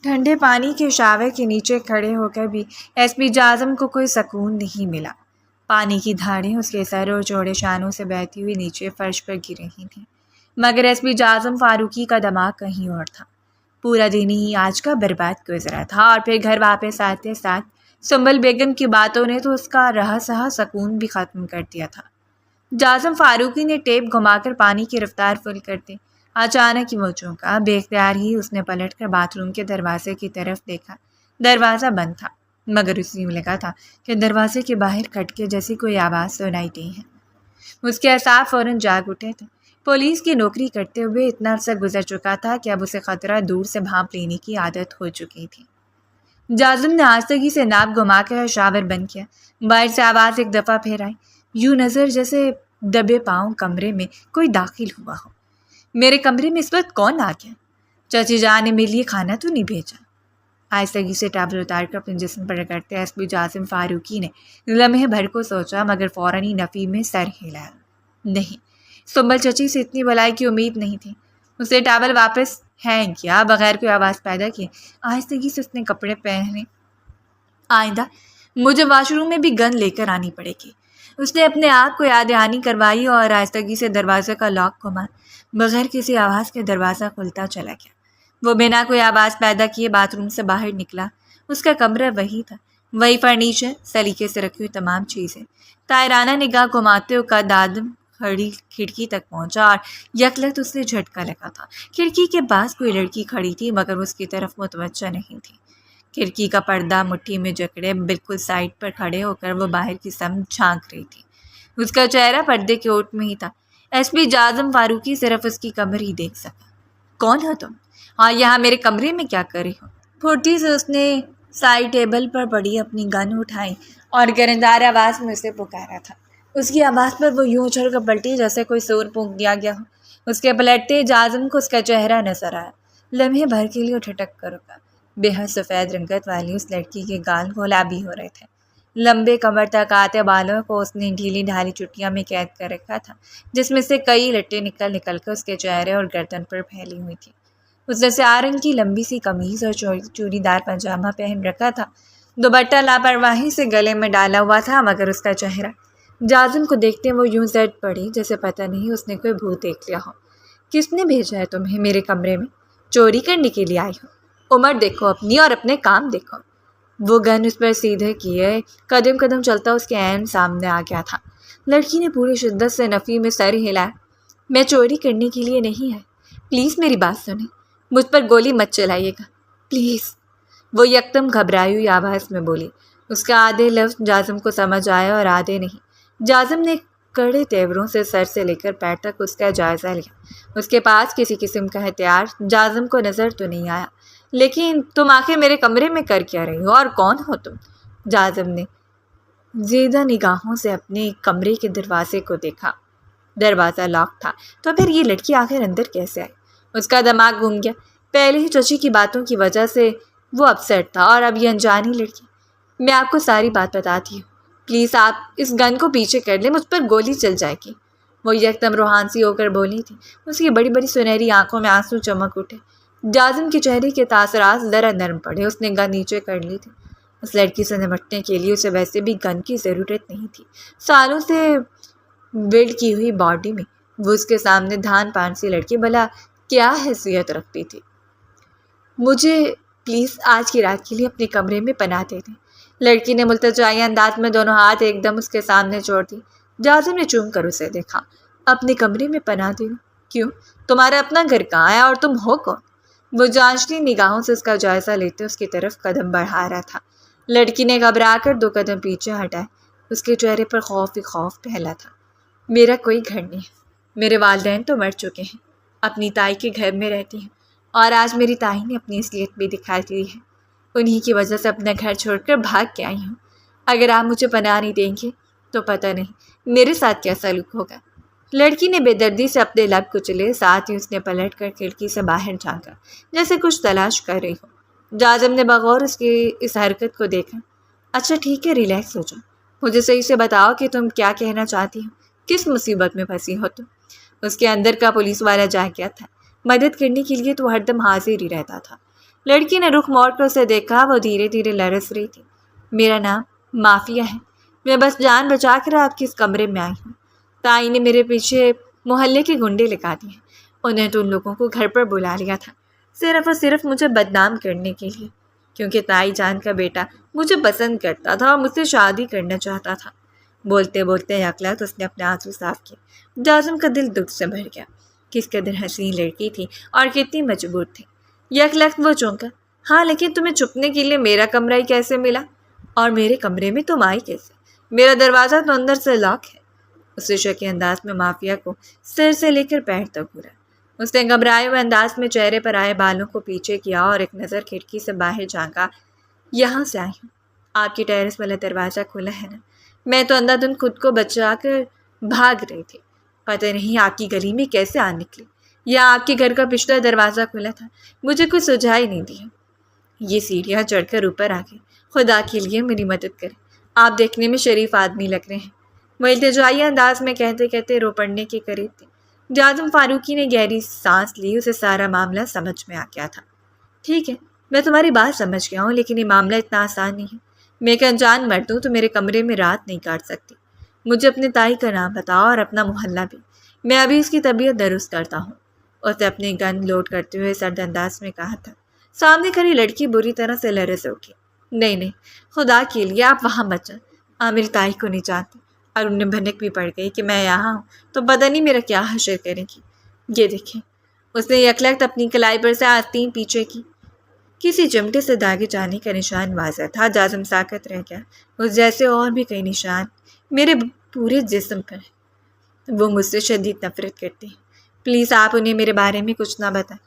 ٹھنڈے پانی کے شاور کے نیچے کھڑے ہو کر بھی ایس پی جاظم کو کوئی سکون نہیں ملا۔ پانی کی دھاریں اس کے سر اور چوڑے شانوں سے بہتی ہوئی نیچے فرش پر گر رہی تھیں، مگر ایس پی جاظم فاروقی کا دماغ کہیں اور تھا۔ پورا دن ہی آج کا برباد گزرا تھا، اور پھر گھر واپس آتے ساتھ سنبل بیگم کی باتوں نے تو اس کا رہا سہا سکون بھی ختم کر دیا تھا۔ جاظم فاروقی نے ٹیپ گھما کر پانی کی رفتار فل کر دی۔ اچانک وہ چونکا، بے اختیار ہی اس نے پلٹ کر باتھ روم کے دروازے کی طرف دیکھا۔ دروازہ بند تھا، مگر اسے یوں لگا تھا کہ دروازے کے باہر کھٹکے جیسی کوئی آواز سنائی دی ہے۔ اس کے اعصاب فوراً جاگ اٹھے تھے۔ پولیس کی نوکری کرتے ہوئے اتنا عرصہ گزر چکا تھا کہ اب اسے خطرہ دور سے بھانپ لینے کی عادت ہو چکی تھی۔ جاظم نے آہستگی سے ناپ گھما کر شاور بند کیا۔ باہر سے آواز ایک دفعہ پھر آئی، یوں نظر جیسے دبے پاؤں کمرے میں کوئی داخل ہوا ہو۔ میرے کمرے میں اس وقت کون آ گیا؟ چچی جان نے میرے لیے کھانا تو نہیں بھیجا؟ آہستگی سے ٹاول اتار کر اپنے جسم پر رگڑتے ایس پی جاظم فاروقی نے لمحے بھر کو سوچا، مگر فوراً ہی نفی میں سر ہلایا۔ نہیں، سنبل چچی سے اتنی بھلائی کی امید نہیں تھی۔ اسے ٹاول واپس ہینگ کیا، بغیر کوئی آواز پیدا کیے آہستگی سے اس نے کپڑے پہنے۔ آئندہ مجھے واش روم میں بھی گن لے کر آنی پڑے گی۔ اس نے اپنے آپ کو یاد دہانی کروائی اور آہستگی سے دروازے کا لاک گھمایا۔ بغیر کسی آواز کے دروازہ کھلتا چلا گیا۔ وہ بنا کوئی آواز پیدا کیے باتھ روم سے باہر نکلا۔ اس کا کمرہ وہی تھا، وہی فرنیچر، سلیقے سے رکھی ہوئی تمام چیزیں۔ طائرانہ نگاہ گھماتے ہوئے قد آدم کھڑی کھڑکی تک پہنچا اور یکلخت اسے جھٹکا لگا تھا۔ کھڑکی کے پاس کوئی لڑکی کھڑی تھی، مگر اس کی طرف متوجہ نہیں تھی۔ کھڑکی کا پردہ مٹھی میں جکڑے بالکل سائڈ پر کھڑے ہو کر وہ باہر کی سمت جھانک رہی تھی۔ اس کا چہرہ پردے کے اوٹ میں ہی تھا۔ ایس پی جاظم فاروقی صرف اس کی کمر ہی دیکھ سکا۔ کون ہو تم؟ ہاں، یہاں میرے کمرے میں کیا کر رہی ہو؟ پھرتی سے اس نے سائڈ ٹیبل پر پڑی اپنی گن اٹھائی اور گرندار آواز میں اسے پکارا تھا۔ اس کی آواز پر وہ یوں اچھل کر پلٹی جیسے کوئی سور پھونک دیا گیا ہو۔ اس کے پلٹتے جاظم کو اس کا چہرہ نظر آیا۔ لمحے بھر کے لیے ٹھٹک کر رکا۔ بے حد سفید رنگت والی اس لڑکی کے گال گلابی ہو رہے تھے۔ لمبے کمر تک آتے بالوں کو اس نے ڈھیلی ڈھالی چٹیاں میں قید کر رکھا تھا، جس میں سے کئی لٹیں نکل نکل کر اس کے چہرے اور گردن پر پھیلی ہوئی تھی۔ اس نے سیاہ رنگ کی لمبی سی قمیض اور چوڑی دار پاجامہ پہن رکھا تھا۔ دوپٹہ لاپرواہی سے گلے میں ڈالا ہوا تھا، مگر اس کا چہرہ جاظم کو دیکھتے وہ یوں زرد پڑی جیسے پتہ نہیں اس نے کوئی بھوت دیکھ لیا ہو۔ کس نے بھیجا ہے تمہیں میرے کمرے میں؟ چوری کرنے کے لیے آئی ہو؟ عمر دیکھو اپنی اور اپنے کام دیکھو۔ وہ گن اس پر سیدھے کیے قدم قدم چلتا اس کے عین سامنے آ گیا تھا۔ لڑکی نے پوری شدت سے نفی میں سر ہلایا۔ میں چوری کرنے کے لیے نہیں ہے، پلیز میری بات سنیں، مجھ پر گولی مت چلائیے گا پلیز۔ وہ یکدم گھبرائی ہوئی آواز میں بولی۔ اس کا آدھے لفظ جاظم کو سمجھ آئے اور آدھے نہیں۔ جاظم نے کڑے تیوروں سے سر سے لے کر پیر تک اس کا جائزہ لیا۔ اس کے پاس کسی قسم کا ہتھیار جاظم کو نظر تو نہیں آیا۔ لیکن تم آخر میرے کمرے میں کر کیا رہی ہو اور کون ہو تم؟ جاظم نے زیدہ نگاہوں سے اپنے کمرے کے دروازے کو دیکھا۔ دروازہ لاک تھا، تو پھر یہ لڑکی آخر اندر کیسے آئی؟ اس کا دماغ گھوم گیا۔ پہلے ہی چچی کی باتوں کی وجہ سے وہ اپسیٹ تھا، اور اب یہ انجانی لڑکی۔ میں آپ کو ساری بات بتاتی ہوں، پلیز آپ اس گن کو پیچھے کر لیں، مجھ پر گولی چل جائے گی۔ وہ یکدم روحانسی ہو کر بولی تھی۔ اس کی بڑی بڑی سنہری آنکھوں میں آنسو چمک اٹھے۔ جاظم کے چہرے کے تاثرات ذرا نرم پڑے۔ اس نے گن نیچے کر لی تھی۔ اس لڑکی سے نمٹنے کے لیے اسے ویسے بھی گن کی ضرورت نہیں تھی۔ سالوں سے بلڈ کی ہوئی باڈی میں وہ اس کے سامنے دھان پان سی لڑکی بھلا کیا حیثیت رکھتی تھی؟ مجھے پلیز آج کی رات کے لیے اپنے کمرے میں پناہ دے دیں۔ لڑکی نے ملتجائے انداز میں دونوں ہاتھ ایک دم اس کے سامنے چھوڑ دی۔ جاظم نے چوم کر اسے دیکھا۔ اپنے کمرے میں پناہ دوں؟ کیوں؟ تمہارا اپنا گھر کہاں ہے اور تم ہو کون؟ وہ جانچتی نگاہوں سے اس کا جائزہ لیتے اس کی طرف قدم بڑھا رہا تھا۔ لڑکی نے گھبرا کر 2 قدم پیچھے ہٹائے۔ اس کے چہرے پر خوف ہی خوف پھیلا تھا۔ میرا کوئی گھر نہیں ہے، میرے والدین تو مر چکے ہیں، اپنی تائی کے گھر میں رہتی ہیں، اور آج میری تائی نے اپنی اصلیت بھی دکھائی دی ہے۔ انہی کی وجہ سے اپنا گھر چھوڑ کر بھاگ کے آئی ہوں۔ اگر آپ مجھے پناہ نہیں دیں گے تو پتہ نہیں میرے ساتھ کیا سلوک ہوگا۔ لڑکی نے بے دردی سے اپنے لب کچلے، ساتھ ہی اس نے پلٹ کر کھڑکی سے باہر جھانکا جیسے کچھ تلاش کر رہی ہو۔ جاظم نے بغور اس کی اس حرکت کو دیکھا۔ اچھا ٹھیک ہے، ریلیکس ہو جاؤ، مجھے صحیح سے بتاؤ کہ تم کیا کہنا چاہتی ہو، کس مصیبت میں پھنسی ہو تم؟ اس کے اندر کا پولیس والا جا گیا تھا۔ مدد کرنے کے لیے تو ہر دم حاضر ہی رہتا تھا۔ لڑکی نے رخ موڑ کر اسے دیکھا، وہ دھیرے دھیرے لرز رہی تھی۔ میرا نام مافیا ہے، میں بس جان بچا کر آپ کے اس کمرے میں آئی ہوں۔ تائی نے میرے پیچھے محلے کے گنڈے لگا دیے، انہیں تو ان لوگوں کو گھر پر بلا لیا تھا، صرف اور صرف مجھے بدنام کرنے کے لیے، کیونکہ تائی جان کا بیٹا مجھے پسند کرتا تھا اور مجھ سے شادی کرنا چاہتا تھا۔ بولتے بولتے یکلخت اس نے اپنے آنسو صاف کیے۔ جازم کا دل دکھ سے بھر گیا، کس قدر حسین لڑکی تھی اور کتنی مجبور تھی۔ یکلخت وہ چونکا، ہاں لیکن تمہیں چھپنے کے لیے میرا کمرہ ہی کیسے ملا؟ اور میرے کمرے میں تم آئی کیسے؟ میرا دروازہ تو اندر سے لاک ہے۔ اس نے شکی انداز میں مافیا کو سر سے لے کر پیر تک گھورا۔ اس نے گھبرائے ہوئے انداز میں چہرے پر آئے بالوں کو پیچھے کیا اور ایک نظر کھڑکی سے باہر جھانکا۔ یہاں سے آئی ہوں، آپ کی ٹیرس والا دروازہ کھلا ہے نا؟ میں تو اندھا دھند خود کو بچا کر بھاگ رہی تھی، پتہ نہیں آپ کی گلی میں کیسے آ نکلی، یا آپ کے گھر کا پچھلا دروازہ کھلا تھا، مجھے کچھ سجھائی نہیں دیا۔ یہ سیڑھیاں چڑھ کر اوپر آ گئی۔ خدا کے لیے میری مدد کریں، آپ دیکھنے میں شریف آدمی لگ رہے ہیں، وہ التجائی انداز میں کہتے کہتے رو پڑنے کے قریب تھے۔ جازم فاروقی نے گہری سانس لی، اسے سارا معاملہ سمجھ میں آ گیا تھا۔ ٹھیک ہے، میں تمہاری بات سمجھ گیا ہوں، لیکن یہ معاملہ اتنا آسان نہیں ہے۔ میں ایک انجان مرد ہوں تو میرے کمرے میں رات نہیں کاٹ سکتی۔ مجھے اپنے تائی کا نام بتاؤ اور اپنا محلہ بھی، میں ابھی اس کی طبیعت درست کرتا ہوں۔ اس نے اپنی گن لوڈ کرتے ہوئے سرد انداز میں کہا تھا۔ سامنے کھڑی لڑکی بری طرح سے لرز اٹھی۔ نہیں نہیں، خدا کے لیے آپ وہاں مت جائیں، آپ میری تائی کو نہیں جانتے، اور انہیں بھنک بھی پڑ گئی کہ میں یہاں ہوں تو پتہ نہیں میرا کیا حشر کرے گی۔ یہ دیکھیں، اس نے یکلخت اپنی کلائی پر سے آستین پیچھے کی۔ کسی چمٹے سے داغے جانے کا نشان واضح تھا۔ جازم ساکت رہ گیا۔ اس جیسے اور بھی کئی نشان میرے پورے جسم پر ہیں۔ وہ مجھ سے شدید نفرت کرتے ہیں، پلیز آپ انہیں میرے بارے میں کچھ نہ بتائیں،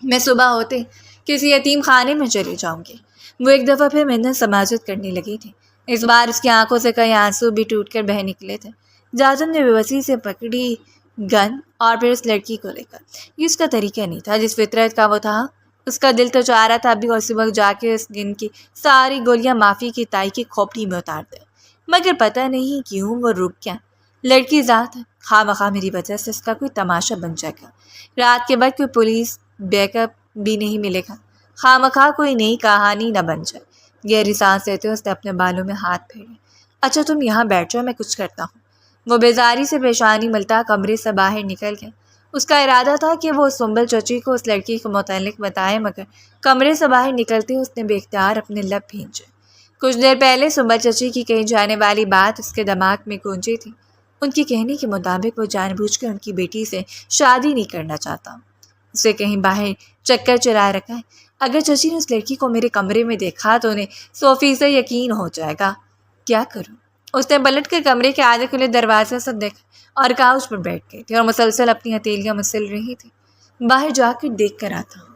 میں صبح ہوتے کسی یتیم خانے میں چلی جاؤں گی۔ وہ ایک دفعہ پھر محنت سماجت کرنے لگی تھی، اس بار اس کی آنکھوں سے کئی آنسو بھی ٹوٹ کر بہہ نکلے تھے۔ جازم نے بے بسی سے پکڑی گن اور پھر اس لڑکی کو لے کر، یہ اس کا طریقہ نہیں تھا جس فطرت کا وہ تھا۔ اس کا دل تو چاہ رہا تھا ابھی اسی وقت جا کے اس گن کی ساری گولیاں مافی کی تائی کی کھوپڑی میں اتار دے، مگر پتہ نہیں کیوں وہ رک گیا۔ لڑکی ذات ہے، خواہ مخواہ میری وجہ سے اس کا کوئی تماشا بن جائے گا، رات کے وقت کوئی پولیس بیک اپ بھی نہیں ملے گا، خواہ مخواہ کوئی نئی کہانی نہ بن جائے۔ گہری سانس لیتے اس نے اپنے بالوں میں ہاتھ پھیرے۔ اچھا تم یہاں بیٹھ جاؤ، میں کچھ کرتا ہوں۔ وہ بیزاری سے پیشانی ملتا کمرے سے باہر نکل گیا۔ اس کا ارادہ تھا کہ وہ سنبل چچی کو اس لڑکی کے متعلق بتائے، مگر کمرے سے باہر نکلتے اس نے بے اختیار اپنے لب بھینچے۔ کچھ دیر پہلے سنبل چچی کی کہی جانے والی بات اس کے دماغ میں گونجی تھی۔ ان کے کہنے کے مطابق وہ جان بوجھ کر ان کی بیٹی سے شادی نہیں کرنا چاہتا، اسے کہیں باہر چکر چلا رکھا ہے۔ اگر چچی نے اس لڑکی کو میرے کمرے میں دیکھا تو انہیں 100% یقین ہو جائے گا۔ کیا کروں؟ اس نے پلٹ کر کمرے کے آدھے کھلے دروازے سے دیکھا اور کاؤچ پر بیٹھ گئی تھی اور مسلسل اپنی ہتھیلیاں مسل رہی تھی۔ باہر جا کر دیکھ کر آتا ہوں،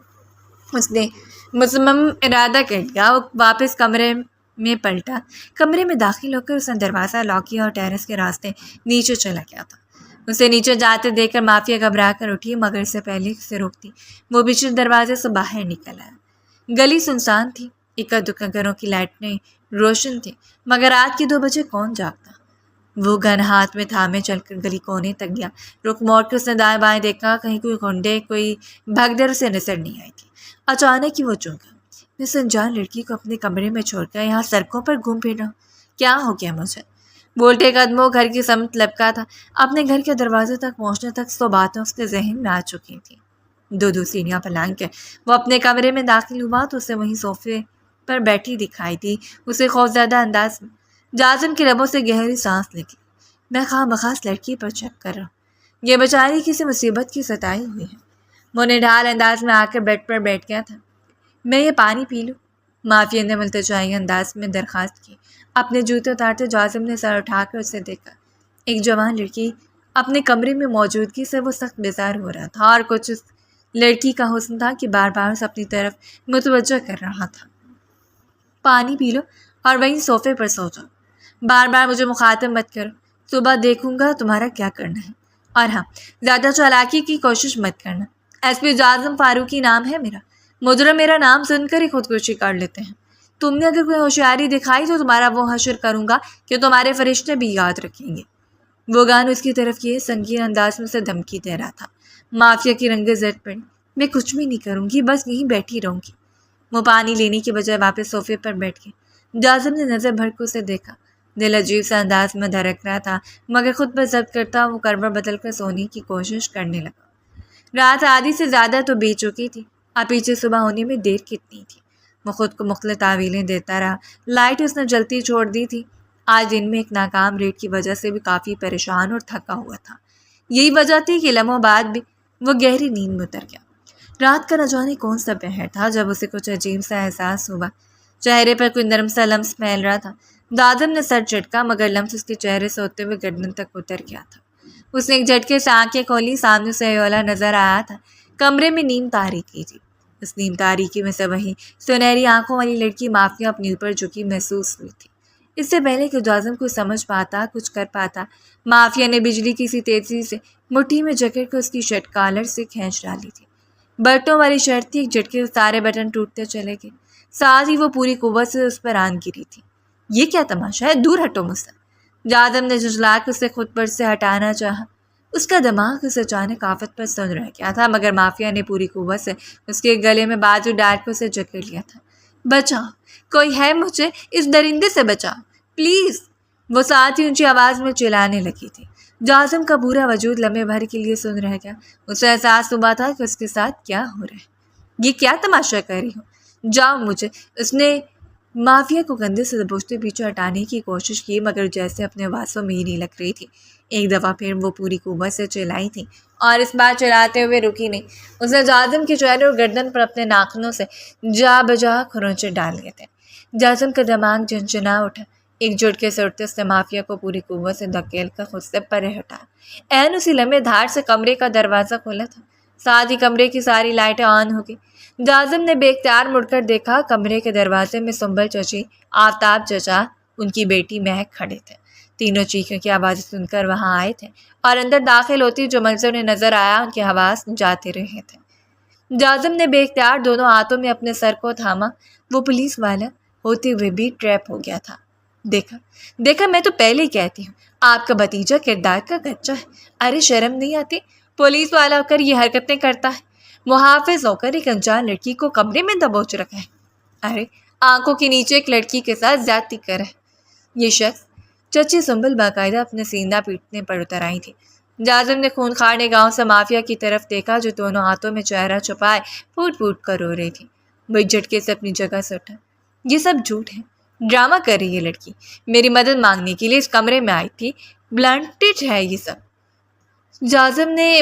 اس نے مصمم ارادہ کر لیا۔ وہ واپس کمرے میں پلٹا، کمرے میں داخل ہو کر اس نے دروازہ لاک کیا اور ٹیرس کے راستے نیچے چلا گیا تھا۔ اسے نیچے جاتے دیکھ کر مافیا گھبرا کر اٹھی، مگر اس سے پہلے اسے روکتی وہ پچھلے دروازے سے باہر نکل آیا۔ گلی سنسان تھی، اکا دکا گھروں کی لائٹیں روشن تھی، مگر رات کے 2 بجے کون جاگتا؟ وہ گن ہاتھ میں تھامے چل کر گلی کونے تک گیا۔ رخ موڑ کر اس نے دائیں بائیں دیکھا، کہیں کوئی گنڈے کوئی بھگدڑ اسے نظر نہیں آئی تھی۔ اچانک ہی وہ چونکا، میں اس انجان لڑکی کو اپنے کمرے میں چھوڑ کر یہاں سڑکوں پر گھوم پھر رہا ہوں، کیا ہو گیا مجھے؟ بولٹے قدموں گھر کی سمت لپکا تھا۔ اپنے گھر کے دروازے تک پہنچنے تک 100 باتیں اس کے ذہن میں آ چکی تھیں۔ 2 سیڑھیاں پلانگ کر وہ اپنے کمرے میں داخل ہوا تو اسے وہیں صوفے پر بیٹھی دکھائی دی، اسے خوفزدہ انداز میں۔ جازم کے لبوں سے گہری سانس نکلی۔ میں خواہ مخواہ لڑکی پر چیک کر رہا ہوں، یہ بیچاری کسی مصیبت کی ستائی ہوئی ہے۔ وہ نڈھال انداز میں آ کر بیڈ پر بیٹھ گیا تھا۔ میں یہ پانی پی لوں؟ مافیا نے ملتجائی انداز میں درخواست کی۔ اپنے جوتے اتارتے جازم نے سر اٹھا کر اسے دیکھا۔ ایک جوان لڑکی اپنے کمرے میں موجودگی سے وہ سخت بیزار ہو رہا تھا، اور کچھ اس لڑکی کا حسن تھا کہ بار بار اسے اپنی طرف متوجہ کر رہا تھا۔ پانی پی لو اور وہیں صوفے پر سو جاؤ، بار بار مجھے مخاطب مت کرو، صبح دیکھوں گا تمہارا کیا کرنا ہے۔ اور ہاں، زیادہ چالاکی کی کوشش مت کرنا، ایس پی جازم فاروقی نام ہے میرا، مجرم میرا نام سن کر ہی خودکشی کر لیتے ہیں۔ تم نے اگر کوئی ہوشیاری دکھائی تو تمہارا وہ حشر کروں گا کہ تمہارے فرشتے بھی یاد رکھیں گے۔ وہ گان اس کی طرف کیے سنگین انداز میں اسے دھمکی دے رہا تھا۔ مافیا کی رنگیں زرد پڑی۔ میں کچھ بھی نہیں کروں گی، بس یہیں بیٹھی رہوں گی۔ وہ پانی لینے کی بجائے واپس صوفے پر بیٹھ گئے۔ جازم نے نظر بھر کے اسے دیکھا۔ دل عجیب سا انداز میں دھڑک رہا تھا، مگر خود پر ضبط کرتا وہ کروٹ بدل کر سونے کی کوشش کرنے لگا۔ رات آدھی سے زیادہ تو بیت چکی تھی، اب پیچھے صبح ہونے میں دیر کتنی تھی؟ وہ خود کو مختلف تعویلیں دیتا رہا۔ لائٹ اس نے جلتی چھوڑ دی تھی۔ آج دن میں ایک ناکام ریٹ کی وجہ سے بھی کافی پریشان اور تھکا ہوا تھا۔ یہی وجہ تھی کہ لمحوں بعد بھی وہ گہری نیند میں اتر گیا۔ رات کا نہ جانے کون سا پہر تھا جب اسے کچھ عجیب سا احساس ہوا۔ چہرے پر کوئی نرم سا لمس پھیل رہا تھا۔ جازم نے سر جھٹکا، مگر لمس اس کے چہرے سے ہوتے ہوئے گردن تک اتر گیا تھا۔ اس نے ایک جھٹکے سے آنکھیں کھولی، سامنے سے ایولا نظر آیا تھا۔ کمرے میں نیم تاریکی تھی۔ اس نیم تاریکی میں سے وہی سنہری آنکھوں والی لڑکی مافیا اپنے اوپر جھکی محسوس ہوئی تھی۔ اس سے پہلے کہ جازم کو سمجھ پاتا، کچھ کر پاتا، مافیا نے بجلی کی سی تیزی سے مٹھی میں جکڑ کر اس کی شرٹ کالر سے کھینچ ڈالی تھی۔ بٹوں والی شرٹ تھی، ایک جھٹکے سے سارے بٹن ٹوٹتے چلے گئے، ساتھ ہی وہ پوری قوت سے اس پر آن گری تھی۔ یہ کیا تماشا ہے؟ دور ہٹو مجھ سے۔ جازم نے جھنجھلا کر اسے خود پر سے ہٹانا چاہا۔ اس کا دماغ اس اچانک آفت پر سن رہ گیا تھا، مگر مافیا نے پوری قوت سے اس کے گلے میں بازو ڈال کر اسے جکڑ لیا تھا۔ بچاؤ، کوئی ہے، مجھے اس درندے سے بچاؤ پلیز، وہ ساتھ ہی اونچی آواز میں چلانے لگی تھی۔ جازم کا پورا وجود لمحے بھر کے لیے سن رہ گیا۔ اسے احساس ہوا تھا کہ اس کے ساتھ کیا ہو رہا ہے۔ یہ کیا تماشا کر رہی ہو؟ جاؤ مجھے۔ اس نے مافیا کو کندھے سے دبوچتے پیچھے ہٹانے کی کوشش کی، مگر جیسے اپنے واسوں میں ہی نہیں لگ رہی تھی۔ ایک دفعہ پھر وہ پوری قوت سے چلائی تھی، اور اس بار چلاتے ہوئے رکی نہیں۔ اس نے جازم کے چہرے اور گردن پر اپنے ناخنوں سے جا بجا کھرونچے ڈال لیے تھے۔ جازم کا دماغ جھنجھنا اٹھا۔ ایک جھٹکے سے اٹھتے اس نے مافیا کو پوری قوت سے دھکیل کر خود سے پرے ہٹایا۔ عین اسی لمحے دھاڑ سے کمرے کا دروازہ کھولا تھا، ساتھ ہی کمرے کی ساری لائٹیں آن ہو گئی۔ جازم نے بے اختیار مڑ کر دیکھا، کمرے کے دروازے میں سنبل چچی، آفتاب چچا، ان کی بیٹی مہک کھڑے تھے۔ تینوں چیخوں کی آوازیں سن کر وہاں آئے تھے، اور اندر داخل ہوتی جو منظر انہیں نظر آیا ان کے حواس جاتے رہے تھے۔ جازم نے بے اختیار دونوں ہاتھوں میں اپنے سر کو تھاما۔ وہ پولیس والا ہوتے ہوئے بھی ٹریپ ہو گیا تھا۔ دیکھا میں تو پہلے ہی کہتی ہوں، آپ کا بھتیجا کردار کا کچا ہے۔ ارے شرم نہیں آتی؟ پولیس والا ہو کر یہ حرکتیں کرتا ہے، محافظ ہو کر ایک انجان لڑکی کو کمرے میں دبوچ رکھا ہے۔ ارے آنکھوں کے نیچے ایک لڑکی کے ساتھ زیادتی کر ہے یہ شخص۔ چچی سنبل باقاعدہ اپنے سینہ پیٹنے پر اتر آئی تھی۔ جازم نے خونخوار نگاہوں سے مافیا کی طرف دیکھا، جو دونوں ہاتھوں میں چہرہ چھپائے پھوٹ پھوٹ کر رو رہی تھی۔ وہ ایک جھٹکے سے اپنی جگہ سے اٹھا۔ یہ سب جھوٹ ہے، ڈرامہ کر رہی ہے لڑکی، میری مدد مانگنے کے لیے اس کمرے میں آئی تھی، بلنٹڈ ہے یہ سب۔ جازم نے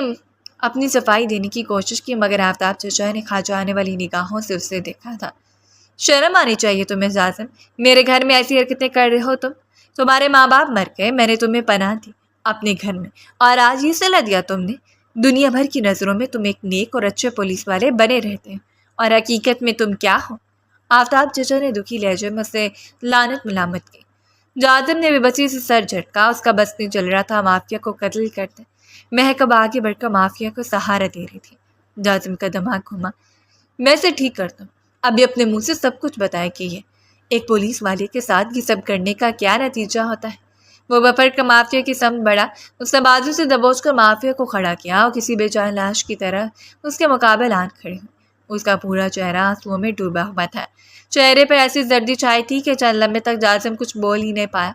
اپنی صفائی دینے کی کوشش کی، مگر آفتاب چچا نے کھا جانے والی نگاہوں سے اسے دیکھا تھا۔ شرم آنی چاہیے تمہیں جازم، میرے گھر میں ایسی حرکتیں کر رہے ہو تم۔ تمہارے ماں باپ مر گئے، میں نے تمہیں پناہ دی اپنے گھر میں، اور آج یہ صلاح دیا تم نے۔ دنیا بھر کی نظروں میں تم ایک نیک اور اچھے پولیس والے بنے رہتے ہیں، اور حقیقت میں تم کیا ہو؟ آفتاب چچا نے دکھی لہجے میں اسے لعنت ملامت کی۔ جازم نے بے بسی سے سر جھٹکا، اس کا بس نہیں چل رہا تھا مافیا کو قتل کرتے۔ مہک اب آگے بڑھ کر مافیا کو سہارا دے رہی تھی۔ جازم کا دماغ گھما۔ میں اسے ٹھیک کرتا ہوں، ابھی اپنے منہ سے سب کچھ بتایا کہ یہ ایک پولیس والے کے ساتھ یہ سب کرنے کا کیا نتیجہ ہوتا ہے۔ وہ بپھر کر مافیا کی سمت بڑھا، اس نے بازو سے دبوچ کر مافیا کو کھڑا کیا، اور کسی بے جان لاش کی طرح اس کے مقابل آن کھڑی ہوئی۔ اس کا پورا چہرہ آنسوؤں میں ڈوبا ہوا تھا، چہرے پر ایسی زردی چھائی تھی کہ چند لمحے تک جازم کچھ بول ہی نہیں پایا۔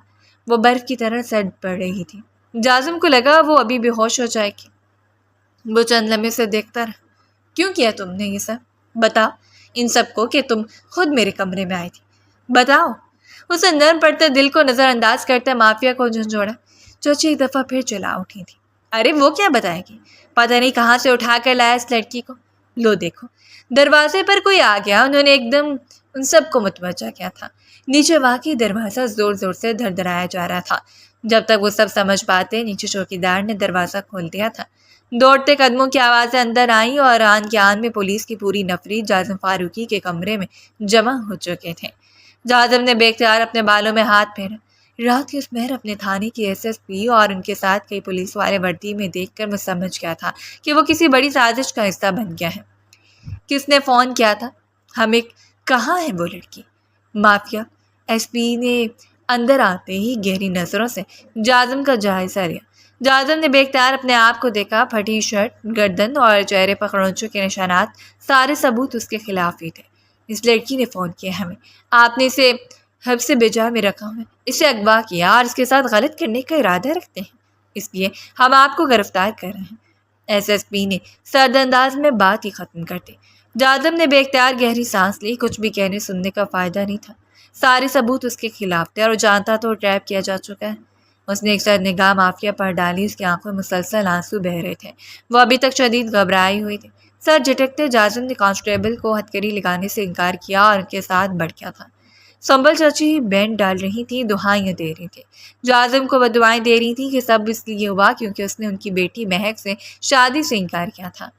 وہ برف کی طرح سرد پڑ رہی تھی۔ جازم کو لگا وہ ابھی بے ہوش ہو جائے گی۔ وہ چند لمحے سے دیکھتا رہا۔ کیوں کیا تم نے یہ سب؟ بتاؤ ان سب کو کہ تم خود میرے کمرے میں آئی تھی، بتاؤ۔ اسے نرم پڑتے دل کو نظر انداز کرتے مافیا کو جھنجھوڑا۔ چچی ایک دفعہ پھر چلا اٹھی تھی۔ ارے وہ کیا بتائے گی؟ پتہ نہیں کہاں سے اٹھا کر لایا اس لڑکی کو۔ لو دیکھو، دروازے پر کوئی آ گیا، انہوں نے ایک دم ان سب کو متوجہ کیا تھا۔ نیچے واقعی دروازہ زور زور سے دھڑدھڑایا جا رہا تھا۔ جب تک وہ سب سمجھ پاتے، نیچے چوکیدار نے دروازہ کھول دیا تھا۔ دوڑتے قدموں کی آوازیں اندر آئیں، اور آن کے آن میں پولیس کی پوری نفری جازم فاروقی کے کمرے میں جمع ہو چکے تھے۔ جازم نے بے اختیار اپنے بالوں میں ہاتھ پھیرا۔ رات کے اس مہر اپنے تھانے کی SSP اور ان کے ساتھ کئی پولیس والے وردی میں دیکھ کر وہ سمجھ گیا تھا کہ وہ کسی بڑی سازش کا حصہ بن گیا ہے۔ کس نے فون کیا تھا؟ ہمیں کہاں ہے وہ لڑکی؟ مافیا SP نے اندر آتے ہی گہری نظروں سے جازم کا جائزہ لیا۔ جازم نے بے اختیار اپنے آپ کو دیکھا۔ پھٹی شرٹ، گردن اور چہرے پر خرونچوں کے نشانات، سارے ثبوت اس کے خلاف ہی تھے۔ اس لڑکی نے فون کیا ہمیں، آپ نے اسے حب سے بجا میں رکھا ہوا ہے، اسے اغوا کیا اور اس کے ساتھ غلط کرنے کا ارادہ رکھتے ہیں، اس لیے ہم آپ کو گرفتار کر رہے ہیں۔ ایس ایس پی نے سرد انداز میں بات ہی ختم کر دی۔ جاظم نے بے اختیار گہری سانس لی، کچھ بھی کہنے سننے کا فائدہ نہیں تھا، سارے ثبوت اس کے خلاف تھے اور وہ جانتا تو ٹریپ کیا جا چکا ہے۔ اس نے ایک سر نگاہ مافیا پر ڈالی، اس کی آنکھوں میں مسلسل آنسو بہہ رہے تھے، وہ ابھی تک شدید گھبرائی ہوئی تھی۔ سر جھٹکتے جاظم نے کانسٹیبل کو ہتھکڑی لگانے سے انکار کیا اور ان کے ساتھ بڑھ گیا تھا۔ سنبل چاچی بینڈ ڈال رہی تھی، دعائیں دے رہی تھی، جاظم کو وہ دعائیں دے رہی تھی کہ سب اس لیے ہوا کیونکہ اس نے ان کی بیٹی مہک سے شادی سے انکار کیا تھا۔